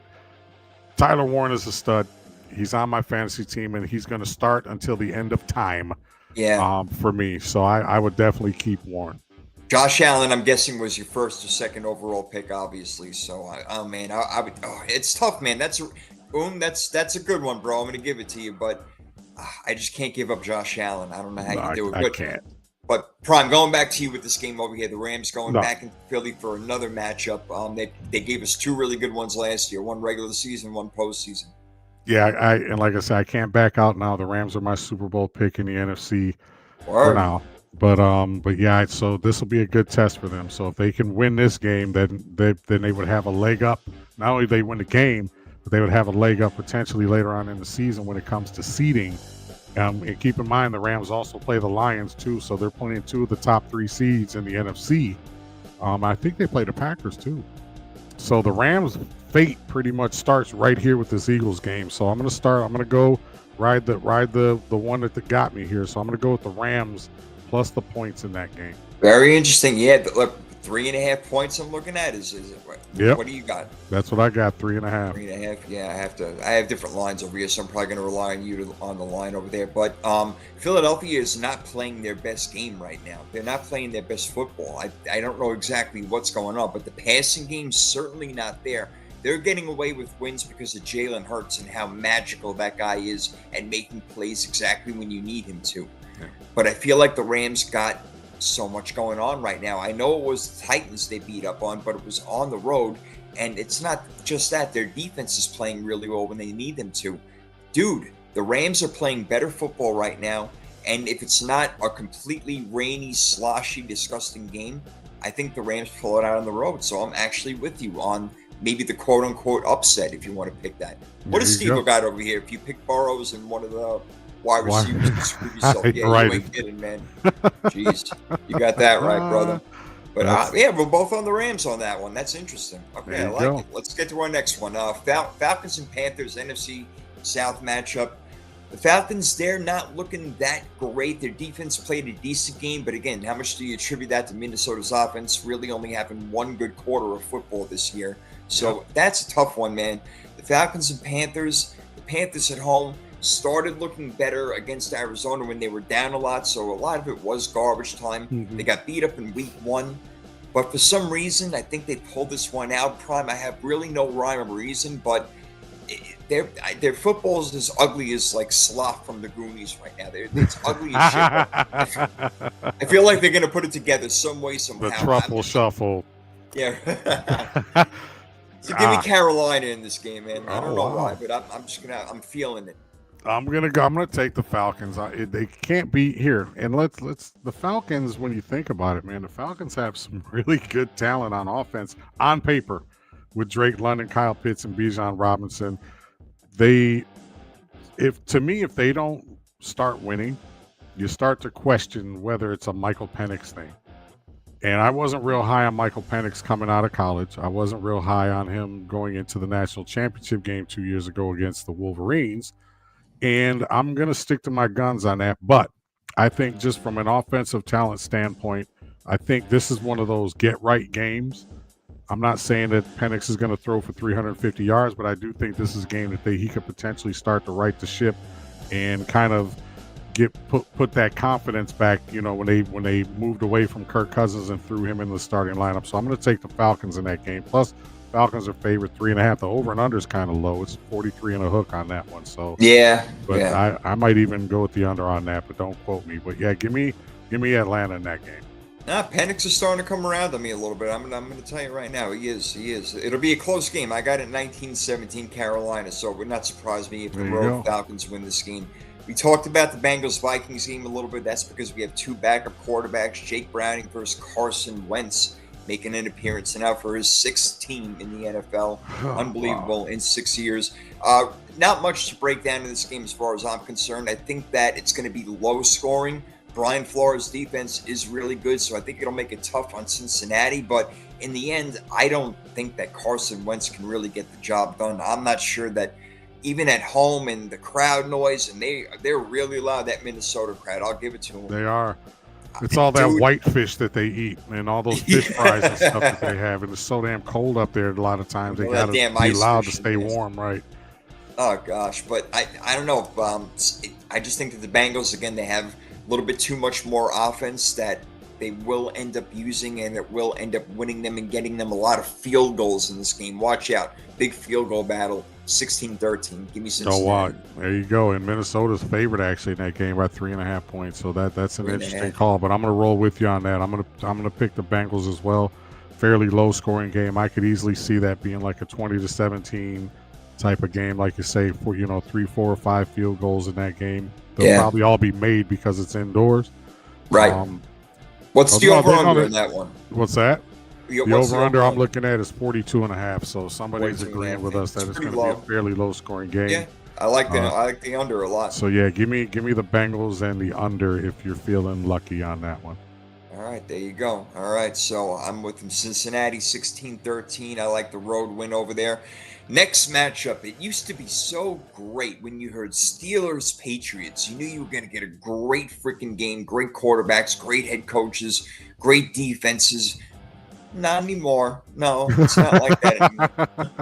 Tyler Warren is a stud. He's on my fantasy team, and he's going to start until the end of time. Yeah. For me, so I would definitely keep Warren. Josh Allen, I'm guessing, was your first or second overall pick, obviously. So, I would. Oh, it's tough, man. That's a good one, bro. I'm gonna give it to you, but I just can't give up Josh Allen. I don't know how you do it. I can't. But Prime, going back to you with this game over here, the Rams going back into Philly for another matchup. They gave us 2 really good ones last year, one regular season, one postseason. Yeah, and like I said, I can't back out now. The Rams are my Super Bowl pick in the NFC for now. But yeah, so this will be a good test for them. So if they can win this game, then they would have a leg up. Not only they win the game, but they would have a leg up potentially later on in the season when it comes to seeding. And keep in mind, the Rams also play the Lions too, so they're playing 2 of the top 3 seeds in the NFC. I think they play the Packers too. So the Rams' fate pretty much starts right here with this Eagles game. So I'm gonna go ride the one that got me here. So I'm gonna go with the Rams plus the points in that game. Very interesting. Yeah, look, 3.5 points I'm looking at is it? Yep. What do you got? That's what I got, 3.5. 3.5. Yeah, I have different lines over here, so I'm probably going to rely on you on the line over there. But Philadelphia is not playing their best game right now. They're not playing their best football. I don't know exactly what's going on, but the passing game's certainly not there. They're getting away with wins because of Jalen Hurts and how magical that guy is at making plays exactly when you need him to. Yeah. But I feel like the Rams got so much going on right now. I know it was the Titans they beat up on, but it was on the road, and it's not just that. Their defense is playing really well when they need them to. Dude, the Rams are playing better football right now, and if it's not a completely rainy, sloshy, disgusting game, I think the Rams pull it out on the road. So I'm actually with you on maybe the quote-unquote upset if you want to pick that. What does Steve got over here? If you pick Burrows and one of the wide receivers, you screw yourself. Yeah, right. You ain't kidding, man. Jeez, you got that right, brother. But yeah, we're both on the Rams on that one. That's interesting. Okay, I like it. Let's get to our next one. Falcons and Panthers, NFC South matchup. The Falcons, they're not looking that great. Their defense played a decent game, but again, how much do you attribute that to Minnesota's offense really only having one good quarter of football this year? So that's a tough one, man. The Falcons and Panthers, the Panthers at home started looking better against Arizona when they were down a lot, so a lot of it was garbage time. Mm-hmm. They got beat up in week 1, but for some reason, I think they pulled this one out. Prime, I have really no rhyme or reason, but their football is as ugly as like Sloth from the Goonies right now. It's ugly as shit. I feel like they're going to put it together some way, somehow. The truffle shuffle. Yeah. So give me Carolina in this game, man. I don't know why, but I'm feeling it. I'm gonna take the Falcons. They can't be here, and let's the Falcons. When you think about it, man, the Falcons have some really good talent on offense on paper, with Drake London, Kyle Pitts, and Bijan Robinson. They, if they don't start winning, you start to question whether it's a Michael Penix thing. And I wasn't real high on Michael Penix coming out of college. I wasn't real high on him going into the national championship game 2 years ago against the Wolverines. And I'm going to stick to my guns on that. But I think just from an offensive talent standpoint, I think this is one of those get right games. I'm not saying that Penix is going to throw for 350 yards, but I do think this is a game that he could potentially start to right the ship and kind of put that confidence back, when they moved away from Kirk Cousins and threw him in the starting lineup. So I'm going to take the Falcons in that game. Plus, Falcons are favored 3.5. The over and under is kind of low. It's 43 and a hook on that one. So I might even go with the under on that, but don't quote me. But yeah, give me Atlanta in that game. Penix is starting to come around on me a little bit. I'm going to tell you right now, he is. It'll be a close game. I got it 19-17 Carolina, so it would not surprise me if the road Falcons win this game. We talked about the Bengals-Vikings game a little bit. That's because we have two backup quarterbacks, Jake Browning versus Carson Wentz, making an appearance now for his sixth team in the NFL. Unbelievable. Wow. In 6 years. Not much to break down in this game as far as I'm concerned. I think that it's going to be low scoring. Brian Flores' defense is really good, so I think it'll make it tough on Cincinnati. But in the end, I don't think that Carson Wentz can really get the job done. I'm not sure that even at home and the crowd noise, and they're really loud, that Minnesota crowd. I'll give it to them. They are. It's all that white fish that they eat and all those fish fries and stuff that they have. And it's so damn cold up there a lot of times. They got to be loud to stay warm, right? Oh, gosh. But I don't know. I just think that the Bengals, again, they have a little bit too much more offense that they will end up using, and it will end up winning them and getting them a lot of field goals in this game. Watch out. Big field goal battle. 16-13. Give me Cincinnati. There you go. And Minnesota's favorite actually in that game by 3.5 points. So that's an interesting call. But I'm going to roll with you on that. I'm going to pick the Bengals as well. Fairly low scoring game. I could easily see that being like a 20-17 type of game, like you say, for 3, 4, or 5 field goals in that game. They'll probably all be made because it's indoors. Right. What's the over-under in that one? What's that? The over-under I'm looking at is 42.5. So somebody's agreeing with us that it's going to be a fairly low-scoring game. Yeah, I like the under a lot. So yeah, give me the Bengals and the under if you're feeling lucky on that one. All right, there you go. All right, so I'm with them. Cincinnati 16-13. I like the road win over there. Next matchup, it used to be so great when you heard Steelers-Patriots. You knew you were going to get a great freaking game, great quarterbacks, great head coaches, great defenses. Not anymore. No, it's not like that anymore.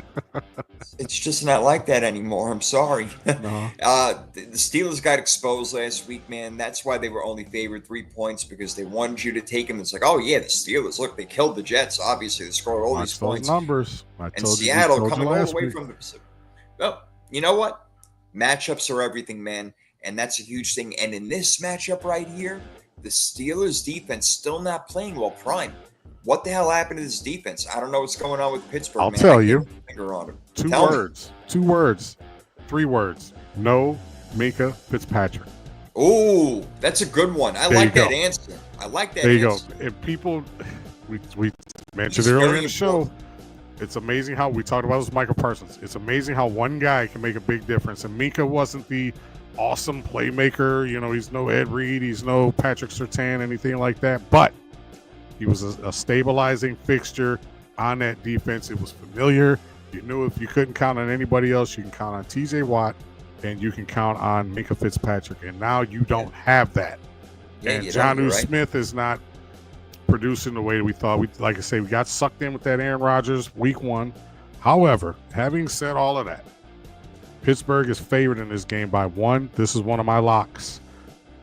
It's just not like that anymore. I'm sorry. No. The Steelers got exposed last week, man. That's why they were only favored 3 points, because they wanted you to take them. It's like, oh, yeah, the Steelers. Look, they killed the Jets. Obviously, they scored all these points. Numbers. And Seattle coming all the way from the Pacific. Well, you know what? Matchups are everything, man. And that's a huge thing. And in this matchup right here, the Steelers defense still not playing well prime. What the hell happened to this defense? I don't know what's going on with Pittsburgh. I'll tell you. Finger on him. Two words. 3 words. No Minkah Fitzpatrick. Oh, that's a good one. I like that answer. There you go. And people, we mentioned earlier in the show, it's amazing how we talked about this with Michael Parsons. It's amazing how one guy can make a big difference. And Minkah wasn't the awesome playmaker. He's no Ed Reed. He's no Patrick Surtain, anything like that. But he was a stabilizing fixture on that defense. It was familiar. You knew if you couldn't count on anybody else, you can count on TJ Watt and you can count on Minkah Fitzpatrick. And now you don't have that. Yeah, and Jonnu Smith is not producing the way we thought. Like I say, we got sucked in with that Aaron Rodgers week 1. However, having said all of that, Pittsburgh is favored in this game by 1. This is one of my locks.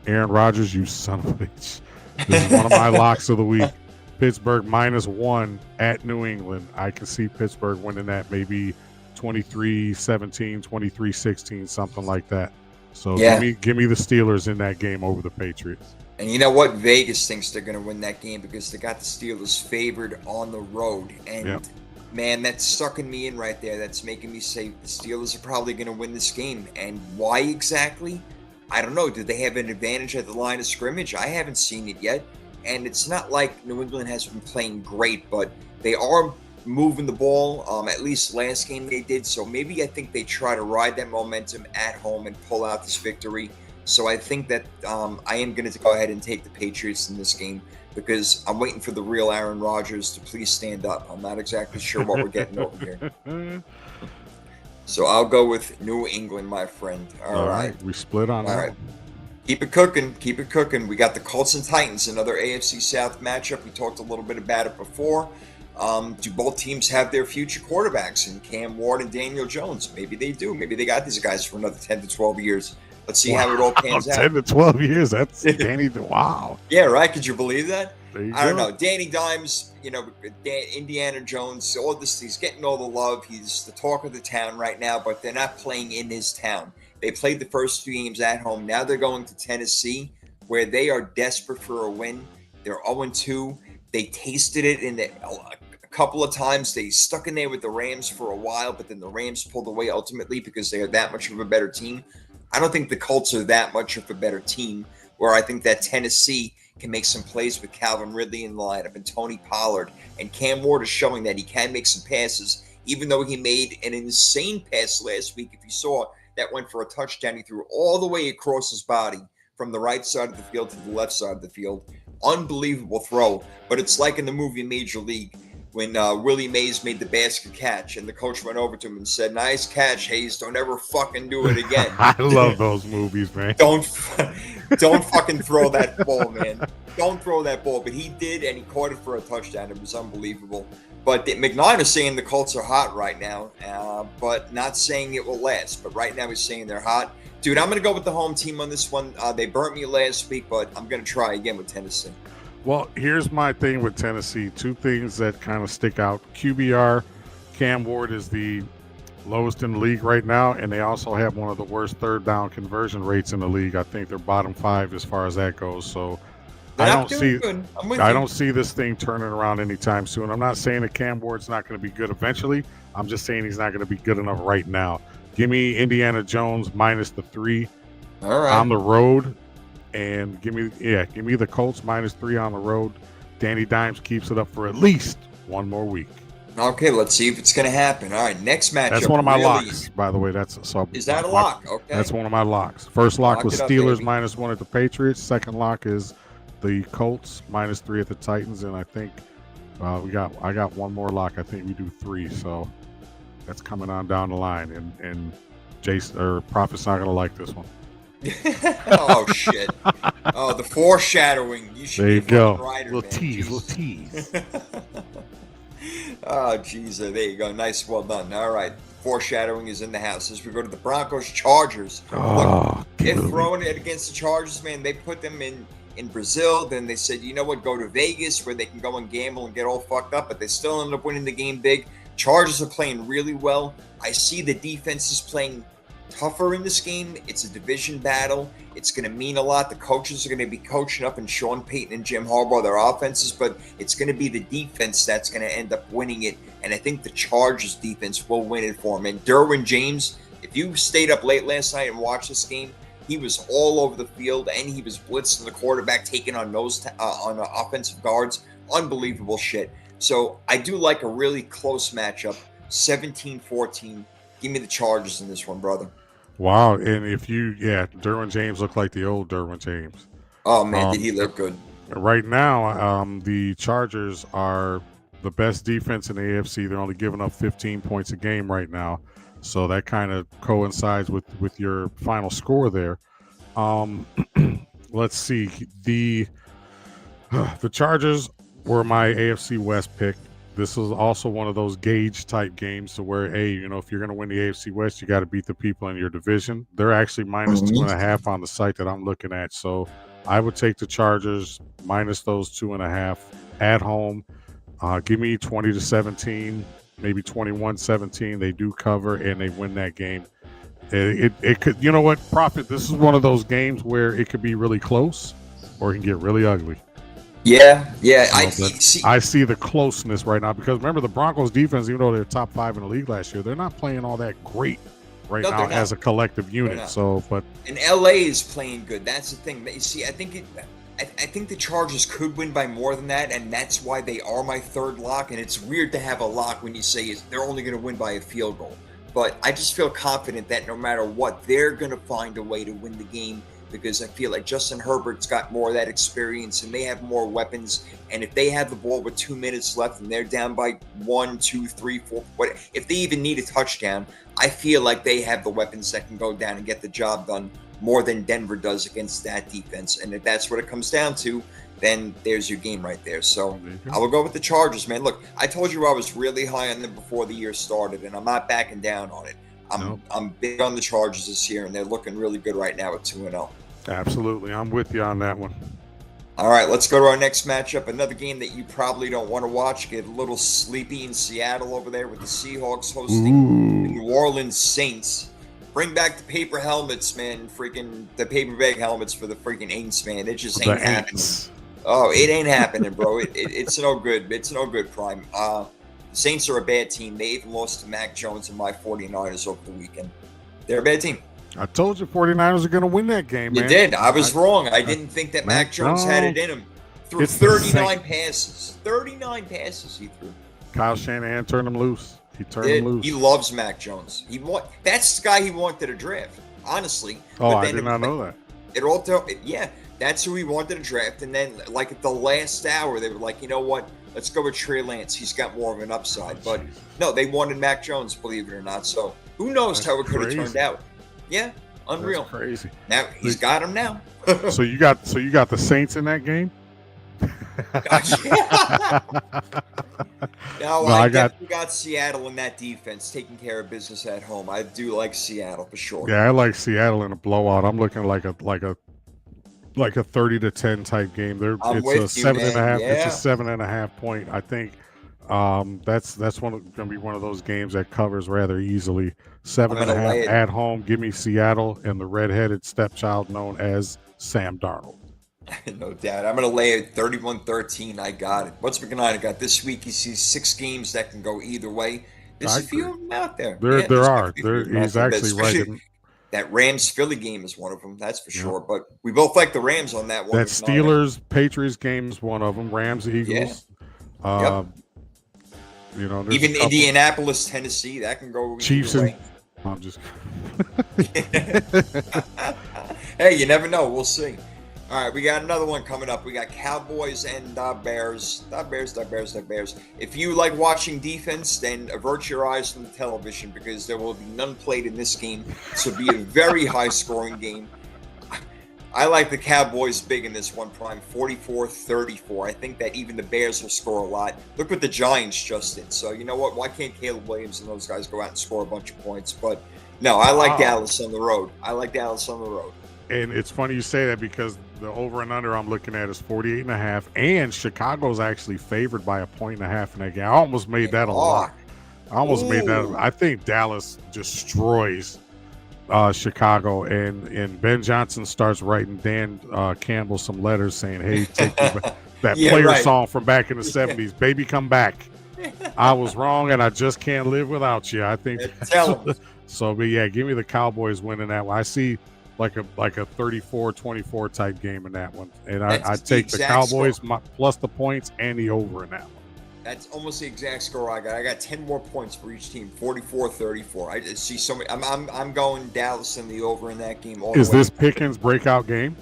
Aaron Rodgers, you son of a bitch. This is one of my locks of the week. Pittsburgh -1 at New England. I can see Pittsburgh winning that maybe 23-17, 23-16, something like that. So give me the Steelers in that game over the Patriots. And you know what? Vegas thinks they're going to win that game because they got the Steelers favored on the road. And Man, that's sucking me in right there. That's making me say the Steelers are probably going to win this game. And why exactly? I don't know. Do they have an advantage at the line of scrimmage? I haven't seen it yet. And it's not like New England has been playing great, but they are moving the ball. At least last game they did. So maybe I think they try to ride that momentum at home and pull out this victory. So I think that I am going to go ahead and take the Patriots in this game, because I'm waiting for the real Aaron Rodgers to please stand up. I'm not exactly sure what we're getting over here. So I'll go with New England, my friend. All right. We split on that. All right. Keep it cooking. Keep it cooking. We got the Colts and Titans, another AFC South matchup. We talked a little bit about it before. Do both teams have their future quarterbacks in Cam Ward and Daniel Jones? Maybe they do. Maybe they got these guys for another 10 to 12 years. Let's see how it all pans out. 10 to 12 years. That's Danny. Wow. Yeah, right. Could you believe that? I don't know. Danny Dimes, Indiana Jones, all this, he's getting all the love. He's the talk of the town right now, but they're not playing in his town. They played the first 2 games at home. Now they're going to Tennessee, where they are desperate for a win. They're 0-2. They tasted it a couple of times. They stuck in there with the Rams for a while, but then the Rams pulled away ultimately because they are that much of a better team. I don't think the Colts are that much of a better team, where I think that Tennessee can make some plays with Calvin Ridley in the lineup and Tony Pollard. And Cam Ward is showing that he can make some passes, even though he made an insane pass last week. If you saw, that went for a touchdown. He threw all the way across his body from the right side of the field to the left side of the field. Unbelievable throw. But it's like in the movie Major League, when Willie Mays made the basket catch and the coach went over to him and said, "Nice catch, Hayes. Don't ever fucking do it again." I love those movies, man. Don't fucking throw that ball, man. Don't throw that ball. But he did, and he caught it for a touchdown. It was unbelievable. But McNaughton is saying the Colts are hot right now, but not saying it will last. But right now he's saying they're hot. Dude, I'm going to go with the home team on this one. They burnt me last week, but I'm going to try again with Tennessee. Well, here's my thing with Tennessee. 2 things that kind of stick out. QBR, Cam Ward is the lowest in the league right now, and they also have one of the worst third down conversion rates in the league. I think they're bottom 5 as far as that goes. So I don't see this thing turning around anytime soon. I'm not saying that Cam Ward's not going to be good eventually. I'm just saying he's not going to be good enough right now. Give me Indiana Jones minus the 3 on the road. And give me the Colts minus 3 on the road. Danny Dimes keeps it up for at least 1 more week. Okay, let's see if it's going to happen. All right, next matchup. That's one of my locks, by the way. Is that a lock? Okay. That's one of my locks. First lock was Steelers minus 1 at the Patriots. Second lock is the Colts minus 3 at the Titans. And I think I got one more lock. I think we do 3. So that's coming on down the line. And Jason or Prophet's not going to like this one. Oh shit! Oh, the foreshadowing. You should. There you go. Writer, little tease. Oh, geez. There you go. Nice. Well done. All right. Foreshadowing is in the house. As we go to the Broncos Chargers. They're throwing it against the Chargers, man. They put them in Brazil. Then they said, you know what? Go to Vegas where they can go and gamble and get all fucked up. But they still end up winning the game big. Chargers are playing really well. I see the defense is playing tougher in this game. It's a division battle. It's going to mean a lot. The coaches are going to be coaching up in Sean Payton and Jim Harbaugh, their offenses, but it's going to be the defense that's going to end up winning it. And I think the Chargers defense will win it for them. And Derwin James, if you stayed up late last night and watched this game, he was all over the field and he was blitzing the quarterback, taking on on offensive guards. Unbelievable shit. So I do like a really close matchup, 17-14. Give me the Chargers in this one, brother. Wow. And Derwin James looked like the old Derwin James. Oh, man, did he look good. Right now, the Chargers are the best defense in the AFC. They're only giving up 15 points a game right now. So that kind of coincides with your final score there. Let's see. The Chargers were my AFC West pick. This is also one of those gauge type games to where, hey, if you're going to win the AFC West, you got to beat the people in your division. They're actually minus 2.5 on the site that I'm looking at. So I would take the Chargers minus those 2.5 at home. Give me 20-17, maybe 21-17. They do cover and they win that game. It could, you know what, Prophet, this is one of those games where it could be really close or it can get really ugly. Yeah. I But see. I see the closeness right now because remember the Broncos defense, even though they're top 5 in the league last year, they're not playing all that great right No, now they're as not. a collective They're unit. not. So, but And LA is playing good. That's the thing. You see, I think the Chargers could win by more than that, and that's why they are my third lock. And it's weird to have a lock when you say they're only going to win by a field goal. But I just feel confident that no matter what, they're going to find a way to win the game because I feel like Justin Herbert's got more of that experience and they have more weapons. And if they have the ball with 2 minutes left and they're down by 1, 2, 3, 4, what if they even need a touchdown, I feel like they have the weapons that can go down and get the job done more than Denver does against that defense. And if that's what it comes down to, then there's your game right there. So I will go with the Chargers, man. Look, I told you I was really high on them before the year started, and I'm not backing down on it. I'm big on the Chargers this year, and they're looking really good right now at 2-0. absolutely, I'm with you on that one. All right, let's go to our next matchup. Another game that you probably don't want to watch. Get a little sleepy in Seattle over there with the Seahawks hosting the New Orleans Saints. Bring back the paper helmets, man. Freaking the paper bag helmets for the freaking Aints, man. It just ain't happening. Oh, it ain't happening, bro. It's no good. It's no good, Prime. The Saints are a bad team. They even lost to Mac Jones and my 49ers over the weekend. They're a bad team. I told you 49ers are going to win that game, man. You did. I was wrong. I didn't think that Mac Jones had it in him. Threw 39 passes. 39 passes he threw. Kyle Shanahan turned him loose. He turned him loose. He loves Mac Jones. That's the guy he wanted to draft, honestly. Oh, I did not know that. That's who he wanted to draft. And then, like at the last hour, they were like, you know what? Let's go with Trey Lance. He's got more of an upside. But no, they wanted Mac Jones, believe it or not. So who knows how it could have turned out? Yeah, unreal. That's crazy. Now he's got him now. So you got the Saints in that game? No, I definitely got Seattle in that defense, taking care of business at home. I do like Seattle for sure. Yeah, I like Seattle in a blowout. I'm looking like a 30-10 type game. It's a 7.5. It's a 7.5 point. I think that's going to be one of those games that covers rather easily. 7.5 at home. Give me Seattle and the redheaded stepchild known as Sam Darnold. No doubt. I'm going to lay it 31-13. I got it. What's McKnight got this week? He sees 6 games that can go either way. There's a few of them out there. There are. He's actually right. That Rams-Philly game is one of them, that's for sure. But we both like the Rams on that one. That Steelers-Patriots game is one of them. Rams-Eagles. Yeah. Even Indianapolis, Tennessee, that can go Chiefs either way. I'm just. Hey, you never know. We'll see. All right, we got another one coming up. We got Cowboys and Bears. Bears. If you like watching defense, then avert your eyes from the television because there will be none played in this game. This will be a very high-scoring game. I like the Cowboys big in this one, Prime, 44-34. I think that even the Bears will score a lot. Look what the Giants just did. So, you know what? Why can't Caleb Williams and those guys go out and score a bunch of points? But, no, I like Dallas on the road. And it's funny you say that because the over and under I'm looking at is 48.5, and Chicago's actually favored by 1.5 points in that game. I almost made that a lock. I think Dallas destroys Chicago, and Ben Johnson starts writing Dan Campbell some letters saying, "Hey, take that song from back in the 70s, baby, come back. I was wrong, and I just can't live without you." I think so. But yeah, give me the Cowboys winning that one. I see like a 34-24 type game in that one, and I take the Cowboys plus the points and the over in that one. That's almost the exact score I got. I got 10 more points for each team, 44-34. I just see so many. I'm going Dallas in the over in that game. Is this Pickens' breakout game?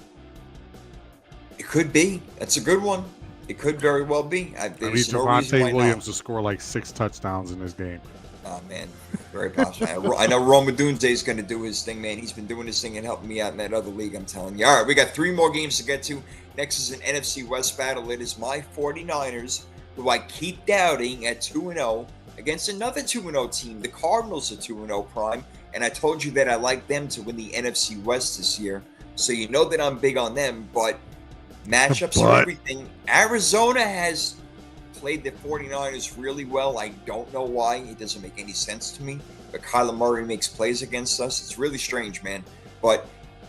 It could be. That's a good one. It could very well be. I need Javonte Williams to score like 6 touchdowns in this game. Oh, man. Very possible. I know Rome Odunze is going to do his thing, man. He's been doing his thing and helping me out in that other league, I'm telling you. All right, we got 3 more games to get to. Next is an NFC West battle. It is my 49ers, who I keep doubting at 2-0, against another 2-0 team. The Cardinals are 2-0, Prime. And I told you that I like them to win the NFC West this year. So you know that I'm big on them, but matchups and everything. Arizona has played the 49ers really well. I don't know why. It doesn't make any sense to me. But Kyler Murray makes plays against us. It's really strange, man. But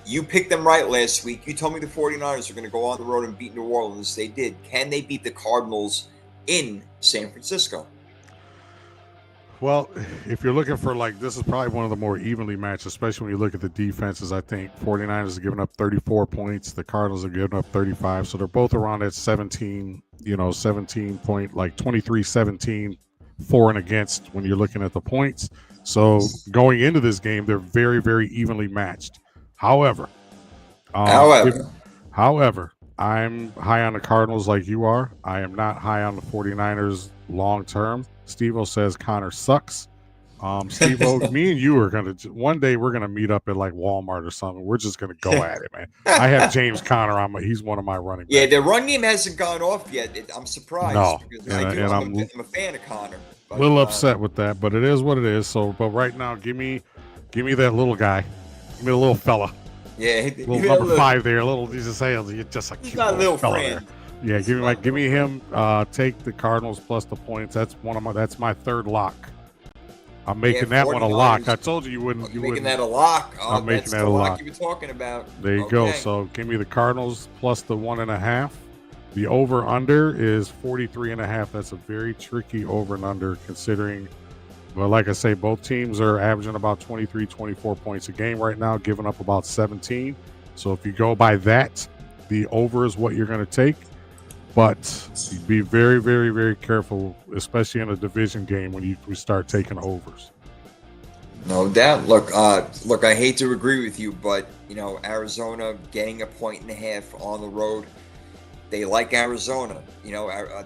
You picked them right last week. You told me the 49ers are going to go on the road and beat New Orleans. They did. Can they beat the Cardinals in San Francisco? Well, if you're looking for, like, this is probably one of the more evenly matched, especially when you look at the defenses. I think 49ers are giving up 34 points. The Cardinals are giving up 35. So they're both around that 17, 17 point, like 23-17 for and against when you're looking at the points. So going into this game, they're very, very evenly matched. However, I'm high on the Cardinals like you are. I am not high on the 49ers long term. Steve-O says Connor sucks. Steve-O, me and you are one day we're gonna meet up at like Walmart or something. We're just gonna go at it, man. I have James Conner on he's one of my running backs. Yeah, the run game hasn't gone off yet. I'm surprised. No, because I'm a fan of Connor. A little upset with that, but it is what it is. So, but right now, give me that little guy. Give me a little fella. Yeah, little number 5 there. He's just saying, you're just a cute little fella friend. There. Yeah, give me him. Take the Cardinals plus the points. That's my third lock. I'm making that one a lock. I told you wouldn't. You making that a lock? I'm making that a lock. You were talking about. There you go. So give me the Cardinals plus the 1.5. The over under is 43.5. That's a very tricky over and under considering. Well, like I say, both teams are averaging about 23, 24 points a game right now, giving up about 17. So if you go by that, the over is what you're going to take. But be very, very, very careful, especially in a division game when we start taking overs. No doubt. Look, I hate to agree with you, but, Arizona getting 1.5 on the road, they like Arizona.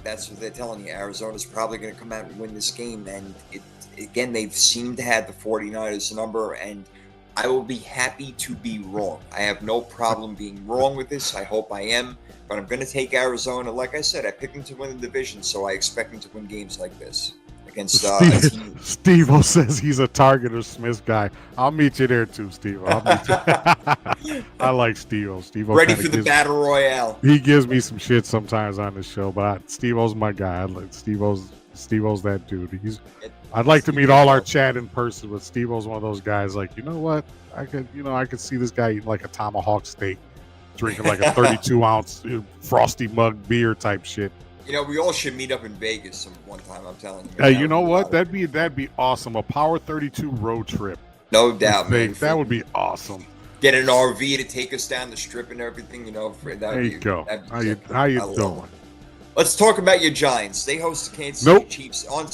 That's what they're telling you. Arizona's probably going to come out and win this game. And again, they've seemed to have the 49ers number, and I will be happy to be wrong. I have no problem being wrong with this. I hope I am, but I'm going to take Arizona. Like I said, I picked them to win the division, so I expect them to win games like this against Steve-O says he's a Target Smith guy. I'll meet you there too, Steve. I'll meet you. I like Steve-O. Steve-O ready for the battle royale. He gives me some shit sometimes on the show, but Steve-O's my guy. Steve-O's that dude. I'd like to meet all our chat in person, but Steve-O's one of those guys. Like, you know what? I could see this guy eating like a tomahawk steak, drinking like a 32-ounce frosty mug beer type shit. We all should meet up in Vegas one time. I'm telling you. Hey, you know what? That'd be awesome. A Power 32 road trip. No doubt, man. That would be awesome. Get an RV to take us down the strip and everything. There you go. How you doing? Let's talk about your Giants. They host the Kansas City Chiefs on.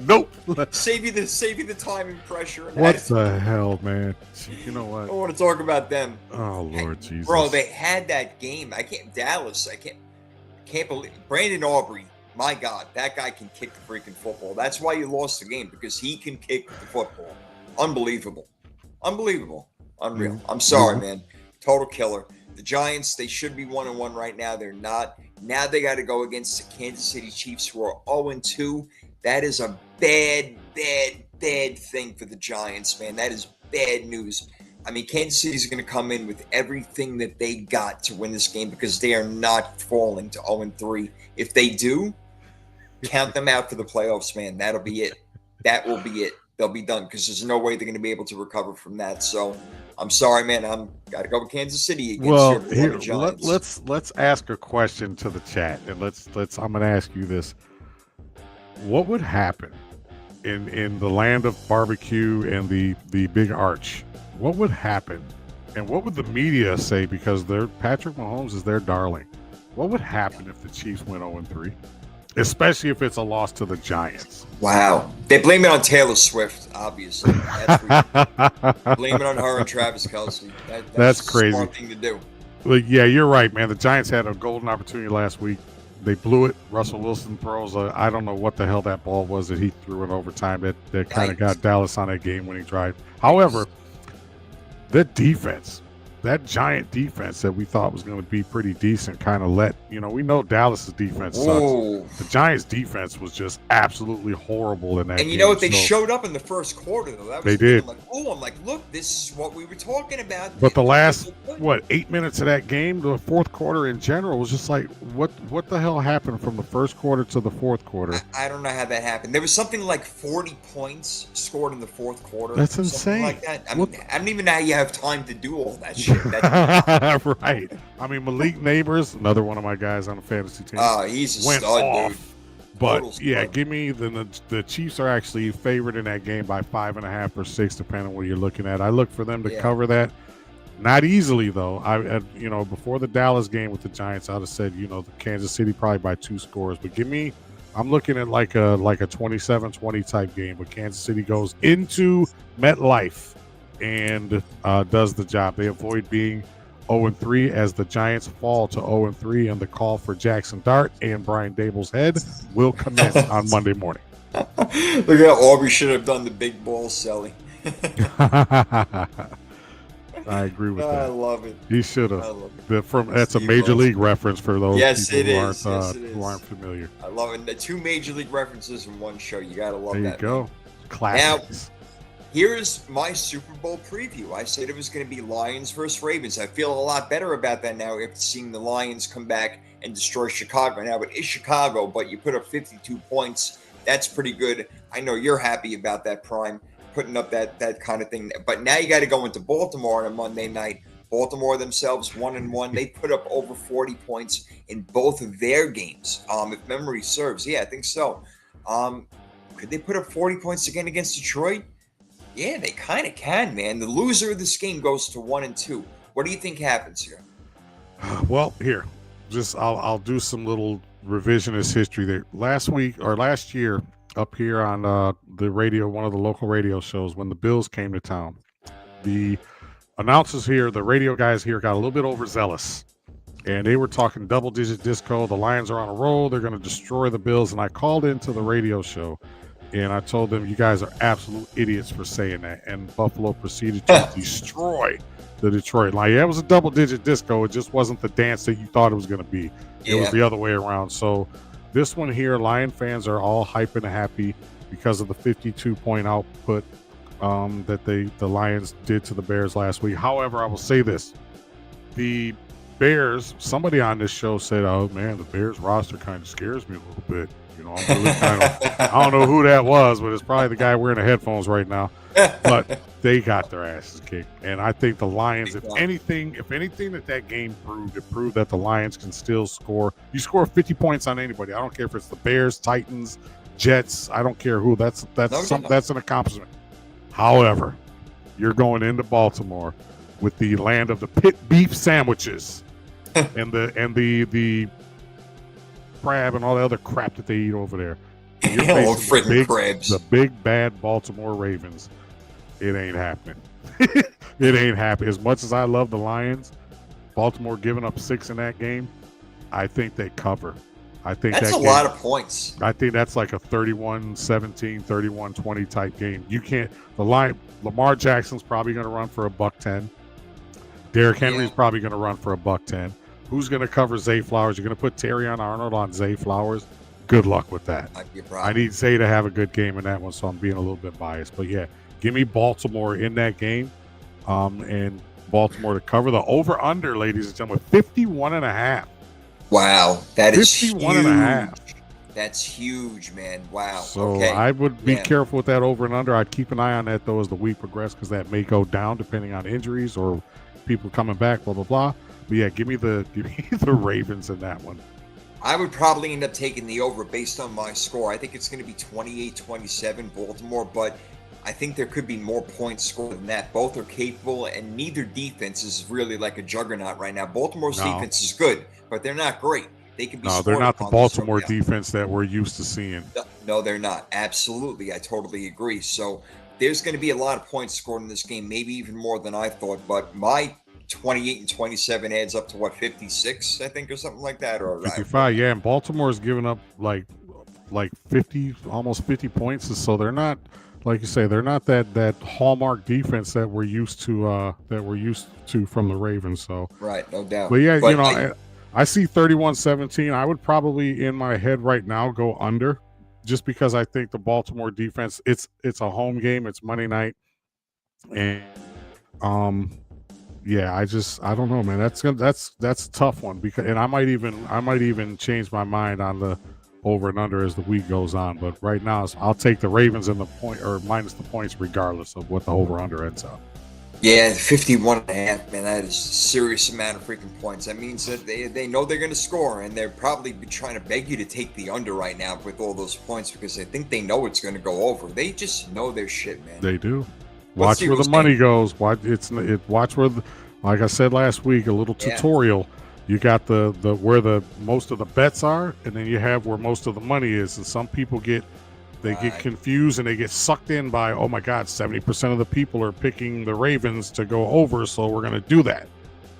Nope. Save you the time and pressure. And what the hell, man? You know what? I want to talk about them. Oh Lord Jesus, bro! They had that game. Dallas. I can't believe Brandon Aubrey. My God, that guy can kick the freaking football. That's why you lost the game, because he can kick the football. Unbelievable, unreal. I'm sorry, man. Total killer. The Giants, they should be 1-1 right now. They're not. Now they got to go against the Kansas City Chiefs, who are 0-2. That is a bad thing for the Giants, man. That is bad news. I mean, Kansas City's going to come in with everything that they got to win this game, because they are not falling to 0-3. If they do, count them out for the playoffs, man. That'll be it. That will be it. They'll be done, because there's no way they're going to be able to recover from that. So I'm sorry, man. I'm got to go with Kansas City against your Giants. Let's ask a question to the chat, and let's. I'm going to ask you this: what would happen in the land of barbecue and the big arch? What would happen, and what would the media say? Because Patrick Mahomes is their darling. What would happen if the Chiefs went 0-3? Especially if it's a loss to the Giants. Wow. They blame it on Taylor Swift, obviously. Blame it on her and Travis Kelce. That's crazy. A smart thing to do. Well, yeah, you're right, man. The Giants had a golden opportunity last week. They blew it. Russell Wilson throws I don't know what the hell that ball was that he threw in overtime that kind of got Dallas on that game-winning drive. However, the defense that Giant defense that we thought was going to be pretty decent kind of we know Dallas's defense sucks. Oh, The Giants defense was just absolutely horrible in that game. and you know what? They So showed up in the first quarter, though. That was they the thing. did. I'm like, oh, I'm like, look, this is what we were talking about. But the They last, looked good. 8 minutes of that game, the fourth quarter in general was just like, what the hell happened from the first quarter to the fourth quarter? I don't know how that happened. There was something like 40 points scored in the fourth quarter. That's something insane. like that. I What- mean, I don't even know how you have time to do all that shit. That, Right. I mean, Malik Neighbors, another one of my guys on the fantasy team, he's a went stud, off. dude. But Total yeah, stud. give me the Chiefs are actually favored in that game by 5.5 or 6, depending on what you're looking at. I look for them to Yeah. cover that. Not easily though. Before the Dallas game with the Giants, I'd have said the Kansas City probably by 2 scores. But I'm looking at like a 27-20 type game. But Kansas City goes into MetLife and does the job. They avoid being 0-3 as the Giants fall to 0-3, and the call for Jackson Dart and Brian Dable's head will commence on Monday morning. Look how Aubrey should have done the big ball selling. I agree with I that. love it. He should I have. love it. That's a Steve major Rhodes. league reference for those Yes, people it who is. aren't Yes, it who is. aren't familiar. I love it. The 2 major league references in one show. You gotta love There you that. go. Classics. Here's my Super Bowl preview. I said it was going to be Lions versus Ravens. I feel a lot better about that now after seeing the Lions come back and destroy Chicago. Now, it is Chicago, but you put up 52 points. That's pretty good. I know you're happy about that, Prime, putting up that kind of thing. But now you got to go into Baltimore on a Monday night. Baltimore themselves 1-1. They put up over 40 points in both of their games. If memory serves, yeah, I think so. Could they put up 40 points again against Detroit? Yeah, they kind of can, man. The loser of this game goes to 1-2. What do you think happens here? Well, here, I'll do some little revisionist history there. Last year, up here on the radio, one of the local radio shows, when the Bills came to town, the announcers here, the radio guys here, got a little bit overzealous, and they were talking double-digit disco. The Lions are on a roll. They're going to destroy the Bills. And I called into the radio show, and I told them, you guys are absolute idiots for saying that. And Buffalo proceeded to destroy the Detroit Lions. Yeah, it was a double-digit disco. It just wasn't the dance that you thought it was going to be. It was the other way around. So this one here, Lion fans are all hype and happy because of the 52-point output that the Lions did to the Bears last week. However, I will say this. The Bears, somebody on this show said, oh, man, the Bears roster kind of scares me a little bit. I'm really I don't know who that was, but it's probably the guy wearing the headphones right now. But they got their asses kicked. And I think the Lions, if anything that game proved, it proved that the Lions can still score. You score 50 points on anybody. I don't care if it's the Bears, Titans, Jets. I don't care who. That's an accomplishment. However, you're going into Baltimore with the land of the pit beef sandwiches and the crab and all the other crap that they eat over there. You're facing the big bad Baltimore Ravens. It ain't happening. It ain't happening. As much as I love the Lions, Baltimore giving up 6 in that game, I think they cover. I think that's a lot of points. I think that's like a 31-17, 31-20 type game. You can't. Lamar Jackson's probably going to run for $110. Derrick Henry's probably going to run for $110. Who's going to cover Zay Flowers? You're going to put Terrion Arnold on Zay Flowers? Good luck with that. I need Zay to have a good game in that one, so I'm being a little bit biased. But, yeah, give me Baltimore in that game and Baltimore to cover. The over-under, ladies and gentlemen, 51.5. Wow, that is 51.5. That's huge, man. Wow. So okay. I would be careful with that over and under. I'd keep an eye on that, though, as the week progresses, because that may go down depending on injuries or people coming back, blah, blah, blah. But, yeah, give me the Ravens in that one. I would probably end up taking the over based on my score. I think it's going to be 28-27 Baltimore, but I think there could be more points scored than that. Both are capable, and neither defense is really like a juggernaut right now. Baltimore's defense is good, but they're not great. They can be. No, they're not the Baltimore defense that we're used to seeing. No, they're not. Absolutely. I totally agree. So there's going to be a lot of points scored in this game, maybe even more than I thought, but my 28-27 adds up to what, 56, I think, or something like that, or 55. Yeah, and Baltimore's given up like 50, almost 50 points, so they're not like you say, they're not that hallmark defense that we're used to from the Ravens. So, Right, no doubt. but yeah, But I see 31-17. I would probably in my head right now go under, just because I think the Baltimore defense. It's a home game. It's Monday night, and yeah, I don't know, man. That's a tough one because, and I might even change my mind on the over and under as the week goes on. But right now, I'll take the Ravens in the point or minus the points, regardless of what the over under ends up. yeah, 51.5, man, that is a serious amount of freaking points. That means that they know they're going to score, and they're probably trying to beg you to take the under right now with all those points because they think they know it's going to go over. They just know their shit, man. They do. Let's Watch where the money goes. Watch where, like I said last week, a little tutorial. You got the where the most of the bets are, and then you have where most of the money is. And some people get confused and they get sucked in by, oh my God, 70% of the people are picking the Ravens to go over, so we're going to do that.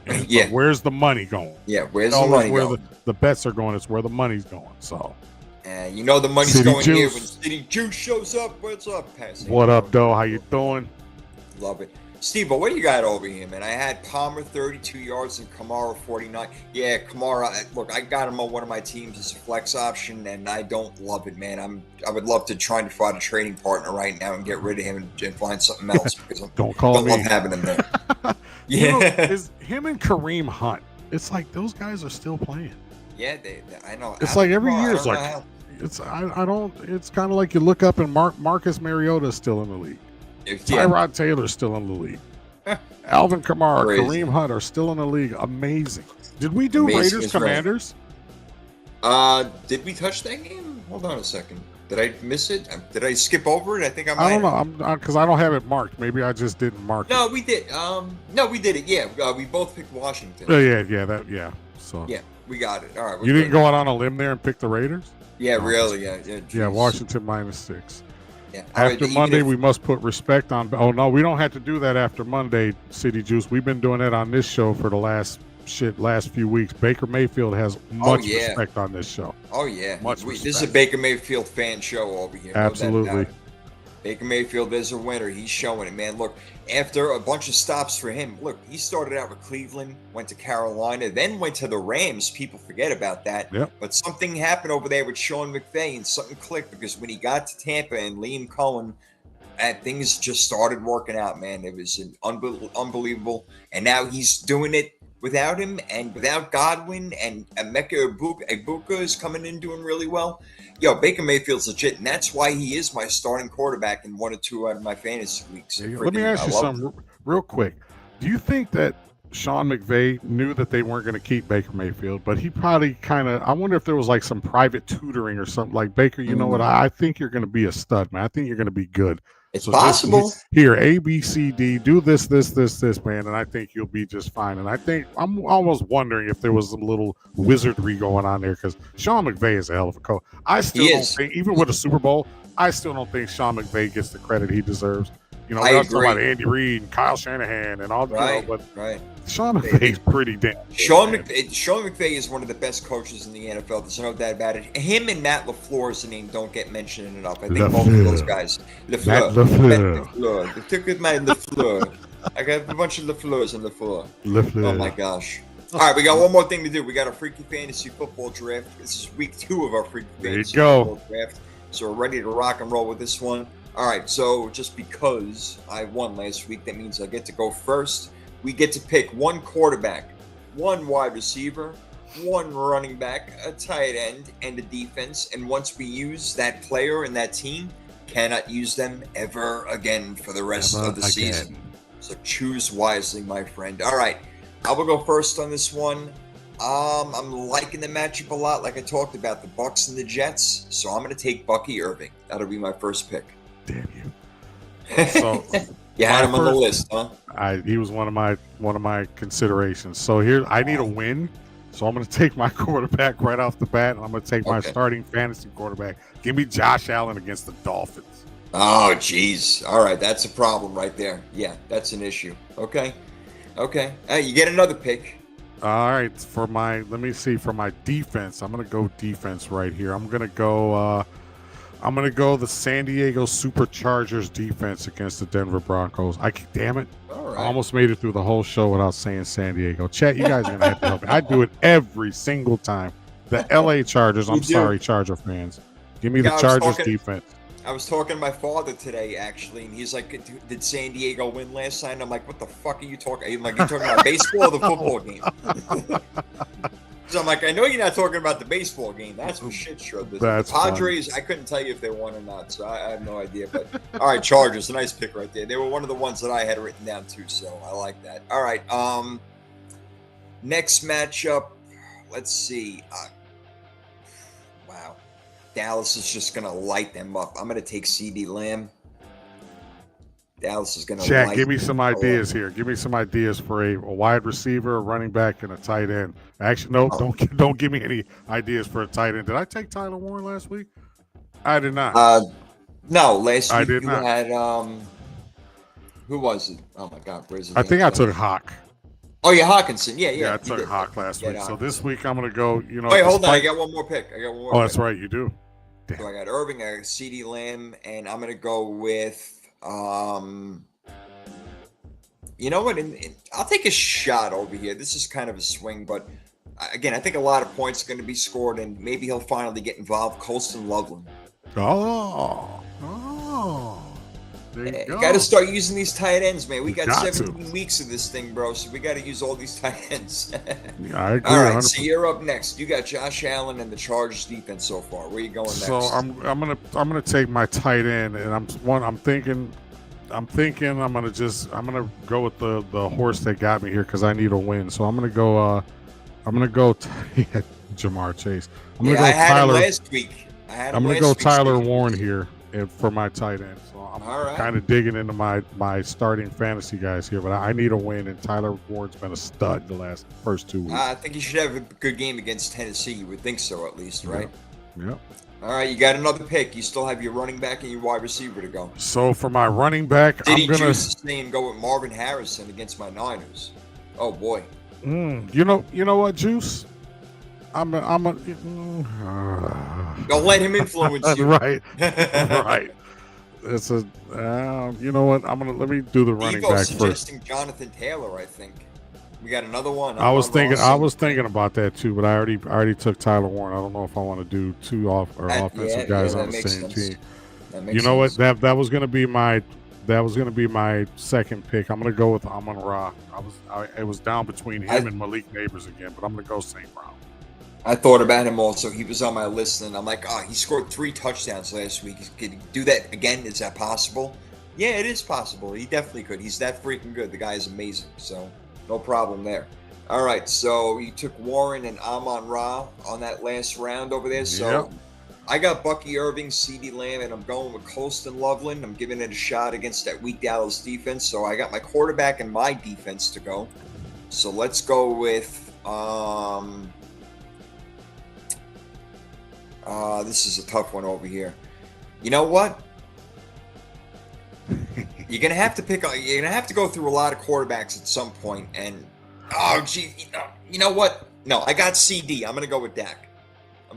And Yeah. but where's the money going? Yeah, where's the money where going? the bets are going. It's where the money's going. So, You know the money's City going here Juice. when City Juice shows up. What's up, Passy? what up, Doe? How you doing? Love it. Steve, what do you got over here, man? I had Palmer 32 yards and Kamara 49. Yeah, Kamara, look, I got him on one of my teams as a flex option, and I don't love it, man. I would love to try and find a trading partner right now and get rid of him and find something else because I Don't call don't me. love having him there. You know, Yeah, is him and Kareem Hunt. It's like those guys are still playing. yeah, I know. It's like every Kamara, year I it's don't know like how- it's I don't. It's kind of like you look up and Marcus Mariota is still in the league. yeah, Tyrod Taylor's still in the league. Alvin Kamara, Crazy. Kareem Hunt are still in the league. Amazing. Did we do Amazing Raiders is right. Commanders? Did we touch that game? Hold on a second. Did I miss it? Did I skip over it? I think I might. I don't have. know. Because I don't have it marked. Maybe I just didn't mark No, it. we did. No, we did it. Yeah, we both picked Washington. Yeah. So Yeah, we got it. All right. we're you didn't good. go out on a limb there and pick the Raiders? Yeah, No, really. Yeah. Yeah, geez. Washington -6. Yeah. All right, After even Monday, if- we must put respect on. Oh no, we don't have to do that after Monday, City Juice. We've been doing it on this show for the last few weeks. Baker Mayfield has much yeah. respect on this show. Oh yeah. Much This is a respect. Baker Mayfield fan show over here. no doubt Absolutely. about it. Baker Mayfield is a winner. He's showing it, man. Look, after a bunch of stops for him, look, he started out with Cleveland, went to Carolina, then went to the Rams. People forget about that. Yep. But something happened over there with Sean McVay, and something clicked because when he got to Tampa and Liam Cohen, things just started working out, man. It was unbelievable. And now he's doing it without him and without Godwin, and Emeka Egbuka is coming in doing really well. Yo, Baker Mayfield's legit, and that's why he is my starting quarterback in 1 or 2 out of my fantasy weeks. Let me ask I you love something real quick. Do you think that Sean McVay knew that they weren't going to keep Baker Mayfield, but he probably kind of, I wonder if there was like some private tutoring or something like, Baker, you know what? I think you're going to be a stud, man. I think you're going to be good. It's So possible. here, A, B, C, D, do this, man, and I think you'll be just fine. And I think I'm almost wondering if there was some little wizardry going on there because Sean McVay is a hell of a coach. I still He don't is. think, even with a Super Bowl, I still don't think Sean McVay gets the credit he deserves. You know, I we always talk agree. about Andy Reid and Kyle Shanahan and all, Right, you know, but right. Sean McVay's pretty damn good, Sean man. McVay is one of the best coaches in the NFL. There's no doubt about it. Him and Matt LaFleur's name don't get mentioned enough. I think both of those LaFleur. guys. Matt LaFleur. LaFleur. They took with my LaFleur. I got a bunch of LaFleurs on the floor. LaFleur. Oh my gosh. All right, we got one more thing to do. We got a Freaky Fantasy Football Draft. This is week 2 of our Freaky There you Fantasy go. Football Draft. So we're ready to rock and roll with this one. All right, so just because I won last week, that means I get to go first. We get to pick one quarterback, one wide receiver, one running back, a tight end, and a defense. And once we use that player and that team, cannot use them ever again for the rest Ever of the again. season. So choose wisely, my friend. All right, I will go first on this one. I'm liking the matchup a lot, like I talked about, the Bucks and the Jets. So I'm going to take Bucky Irving. That'll be my first pick. Damn you. So You had my him on the first- list, huh? he was one of my considerations. So here I need a win. So I'm going to take my quarterback right off the bat, and I'm going to take my Okay. starting fantasy quarterback. Give me Josh Allen against the Dolphins. Oh, jeez. All right, that's a problem right there. Yeah, that's an issue. Okay. You get another pick. All right, for my defense, I'm going to go defense right here. I'm going to go I'm gonna go the San Diego Superchargers defense against the Denver Broncos. Damn it. All right. I almost made it through the whole show without saying San Diego. Chat, you guys are gonna have to help me. I do it every single time. The LA Chargers. I'm sorry, Charger fans. Give me the Chargers defense. I was talking to my father today, actually, and he's like, "Did San Diego win last night?" And I'm like, "What the fuck are you talking? I'm like, you talking about baseball or the football game?" So I'm like, "I know you're not talking about the baseball game. That's for shit show." The Padres, funny. I couldn't tell you if they won or not, so I have no idea. But all right, Chargers, a nice pick right there. They were one of the ones that I had written down too, so I like that. All right, next matchup. Let's see. Wow. Dallas is just going to light them up. I'm going to take CeeDee Lamb. Dallas is going to Chat, give me some ideas here. Give me some ideas for a wide receiver, a running back, and a tight end. Actually, no, don't give me any ideas for a tight end. Did I take Tyler Warren last week? I did not. No, last week you had who was it? Oh my God, where's his I think I took Hawk. Oh yeah, Hawkinson. Yeah. Yeah, I took Hawk last week. So this week I'm going to go. Wait, hold on. I got one more pick. Oh, that's right, you do. Damn. So I got Irving, I got CeeDee Lamb, and I'm going to go with. You know what? I'll take a shot over here. This is kind of a swing, but again, I think a lot of points are going to be scored, and maybe he'll finally get involved. Colston Loveland. Oh. There you go. Got to start using these tight ends, man. We got 17 weeks of this thing, bro. So we got to use all these tight ends. Yeah, I agree. All right, 100%. So you're up next. You got Josh Allen and the Chargers defense so far. Where are you going next? So I'm gonna take my tight end, and I'm thinking I'm gonna go with the horse that got me here because I need a win. So I'm gonna go Jamar Chase. I'm gonna go I had Tyler him last week. I'm gonna go Tyler Warren here for my tight end. So I'm kind of digging into my starting fantasy guys here, but I need a win, and Tyler Warren's been a stud the first 2 weeks. I think he should have a good game against Tennessee. You would think so, at least, right? Yeah. All right, you got another pick. You still have your running back and your wide receiver to go. So for my running back, I'm gonna stay and go with Marvin Harrison against my Niners. Oh boy. You know what, Juice? Don't let him influence you. Right. It's you know what? Let me do the running back suggesting first. Jonathan Taylor, I think. We got another one. I was thinking about that too, but I already took Tyler Warren. I don't know if I want to do two offensive guys on the same team. You know what? That was gonna be my second pick. I'm gonna go with Amon-Ra. I was down between him and Malik Neighbors again, but I'm gonna go St. Brown. I thought about him also. He was on my list, and I'm like, he scored 3 touchdowns last week. Could he do that again? Is that possible? Yeah, it is possible. He definitely could. He's that freaking good. The guy is amazing, so no problem there. All right, so you took Warren and Amon-Ra on that last round over there. So I got Bucky Irving, CeeDee Lamb, and I'm going with Colston Loveland. I'm giving it a shot against that weak Dallas defense. So I got my quarterback and my defense to go. So let's go with this is a tough one over here. You know what? You're gonna have to You're gonna have to go through a lot of quarterbacks at some point. And you know what? No, I got CD. I'm gonna go with Dak. I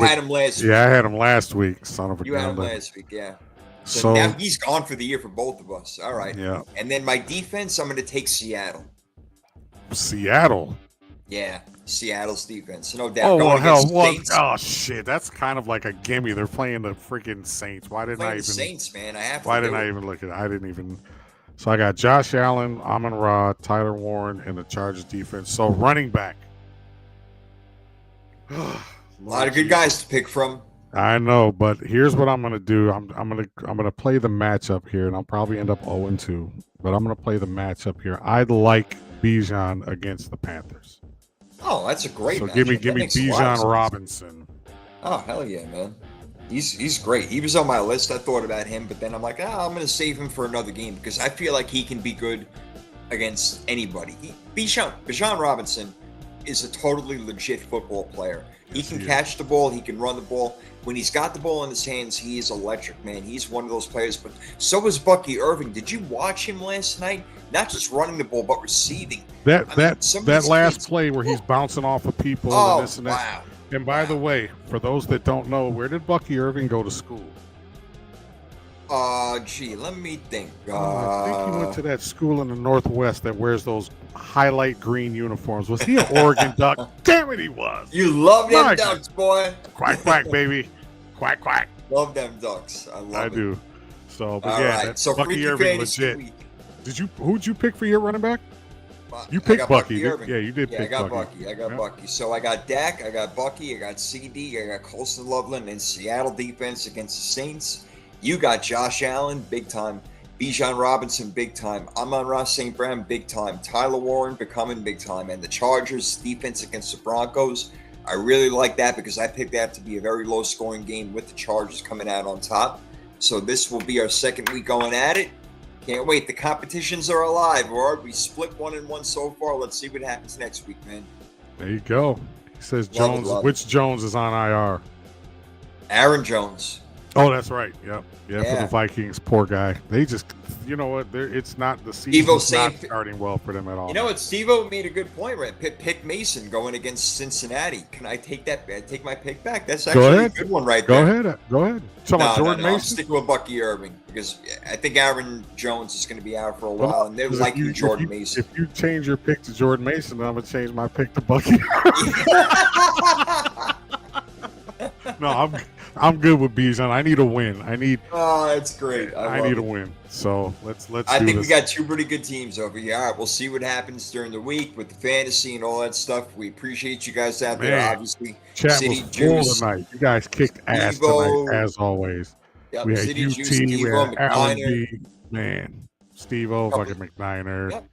had him last week. Yeah, I had him last week. Son of a gun. You had him last week, yeah. So now he's gone for the year for both of us. All right. Yeah. And then my defense, I'm gonna take Seattle. Seattle. Yeah, Seattle's defense. No doubt. Oh, well, hell. Oh, shit. That's kind of like a gimme. They're playing the freaking Saints. Why didn't I even... Saints, man. Why didn't I even look at it? I didn't even... So I got Josh Allen, Amon-Ra, Tyler Warren, and the Chargers defense. So running back. A lot of good guys to pick from. I know, but here's what I'm going to do. I'm going to play the matchup here, and I'll probably end up 0-2. But I'm going to play the matchup here. I'd like Bijan against the Panthers. Oh, that's a great. So give me Bijan Robinson. Oh, hell yeah, man. He's great. He was on my list. I thought about him, but then I'm like, I'm going to save him for another game because I feel like he can be good against anybody. Bijan Robinson is a totally legit football player. He can catch the ball. He can run the ball. When he's got the ball in his hands, he is electric, man. He's one of those players. But so is Bucky Irving. Did you watch him last night? Not just running the ball, but receiving. That last play where he's bouncing off of people and this and that. Wow. And by the way, for those that don't know, where did Bucky Irving go to school? Gee, let me think. I think he went to that school in the Northwest that wears those highlight green uniforms. Was he an Oregon Duck? Damn it, he was. You love them My Ducks, boy. Quack, quack, baby. Quack, quack. Love them Ducks. I love I it. do. So, but All yeah, right. that So Bucky Freaky Irving Fantasy legit. Week. Who'd you pick for your running back? You I picked got Bucky. Irving. Yeah, you did Yeah, I pick got Bucky. Bucky. I got Yeah. Bucky. So I got Dak, I got Bucky, I got CD, I got Colston Loveland and Seattle defense against the Saints. You got Josh Allen, big time. Bijan Robinson, big time. Amon-Ra St. Brown, big time. Tyler Warren becoming big time. And the Chargers defense against the Broncos. I really like that because I picked that to be a very low scoring game with the Chargers coming out on top. So this will be our second week going at it. Can't wait. The competitions are alive, Ward. We split 1-1 so far. Let's see what happens next week, man. There you go. He says Love it, Jones. love it. Which Jones is on IR? Aaron Jones. Oh, that's right. Yep. Yeah, for Yeah. the Vikings. Poor guy. They just, you know what? It's not the Evo season's not saved- starting well for them at all. You know what? Steve-O made a good point, right? Pick Mason going against Cincinnati. Can I take that? Take my pick back? That's Go actually a ahead. good one right Go there. ahead. Go ahead. So No, Jordan I'm Mason. sticking with Bucky Irving because I think Aaron Jones is going to be out for a Well, while, and they're If liking you- Jordan if you, Mason. If you change your pick to Jordan Mason, then I'm gonna change my pick to Bucky. No, I'm good with Bijan. I need a win. Oh, it's great. I I love need a it. win. So let's I do think this. we got two pretty good teams over here. All right, we'll see what happens during the week with the fantasy and all that stuff. We appreciate you guys out there, Man, obviously. Chat City was full Juice. tonight. You guys kicked ass Evo. tonight, as always. Yep, We had City UT, Juice, we Steve-O, had Alan McNiner. B, man, Steve-O, Couple- fucking McNiner, Yep.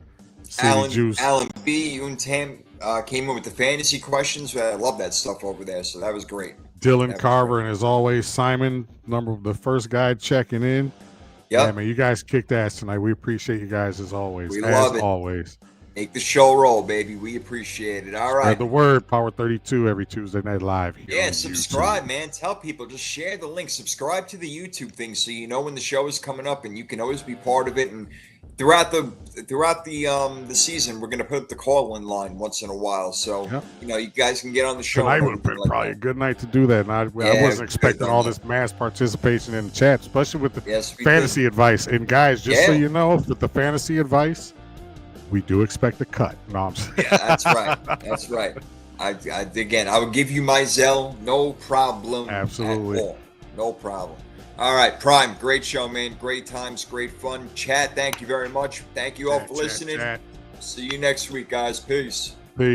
City Juice. Alan B, Untam came in with the fantasy questions. I love that stuff over there, so that was great. Dylan That was Carver, and as always, Simon, the first guy checking in. Yeah, Yep, man, you guys kicked ass tonight. We appreciate you guys as always. We as love it. always. make the show roll, baby. We appreciate it. All right. Spread the word. Power 32 every Tuesday night live. Here Yeah, on subscribe, YouTube. man. Tell people. Just share the link. Subscribe to the YouTube thing so you know when the show is coming up, and you can always be part of it. And throughout the season, we're gonna put up the call-in line once in a while, so Yep. you guys can get on the show. Tonight and would have been everything like probably a that. good night to do that. And I Yeah, wasn't we expecting could've all done this mass participation in the chat, especially with the Yes, we fantasy advice. And guys, just so Yeah. you know, with the fantasy advice, we do expect a cut. No, I'm saying. Yeah, that's right. That's right. Again, I would give you my Zell, no problem. Absolutely. At all. No problem. All right, Prime, great show, man. Great times, great fun. Chat, thank you very much. Thank you all for listening. Chat. See you next week, guys. Peace.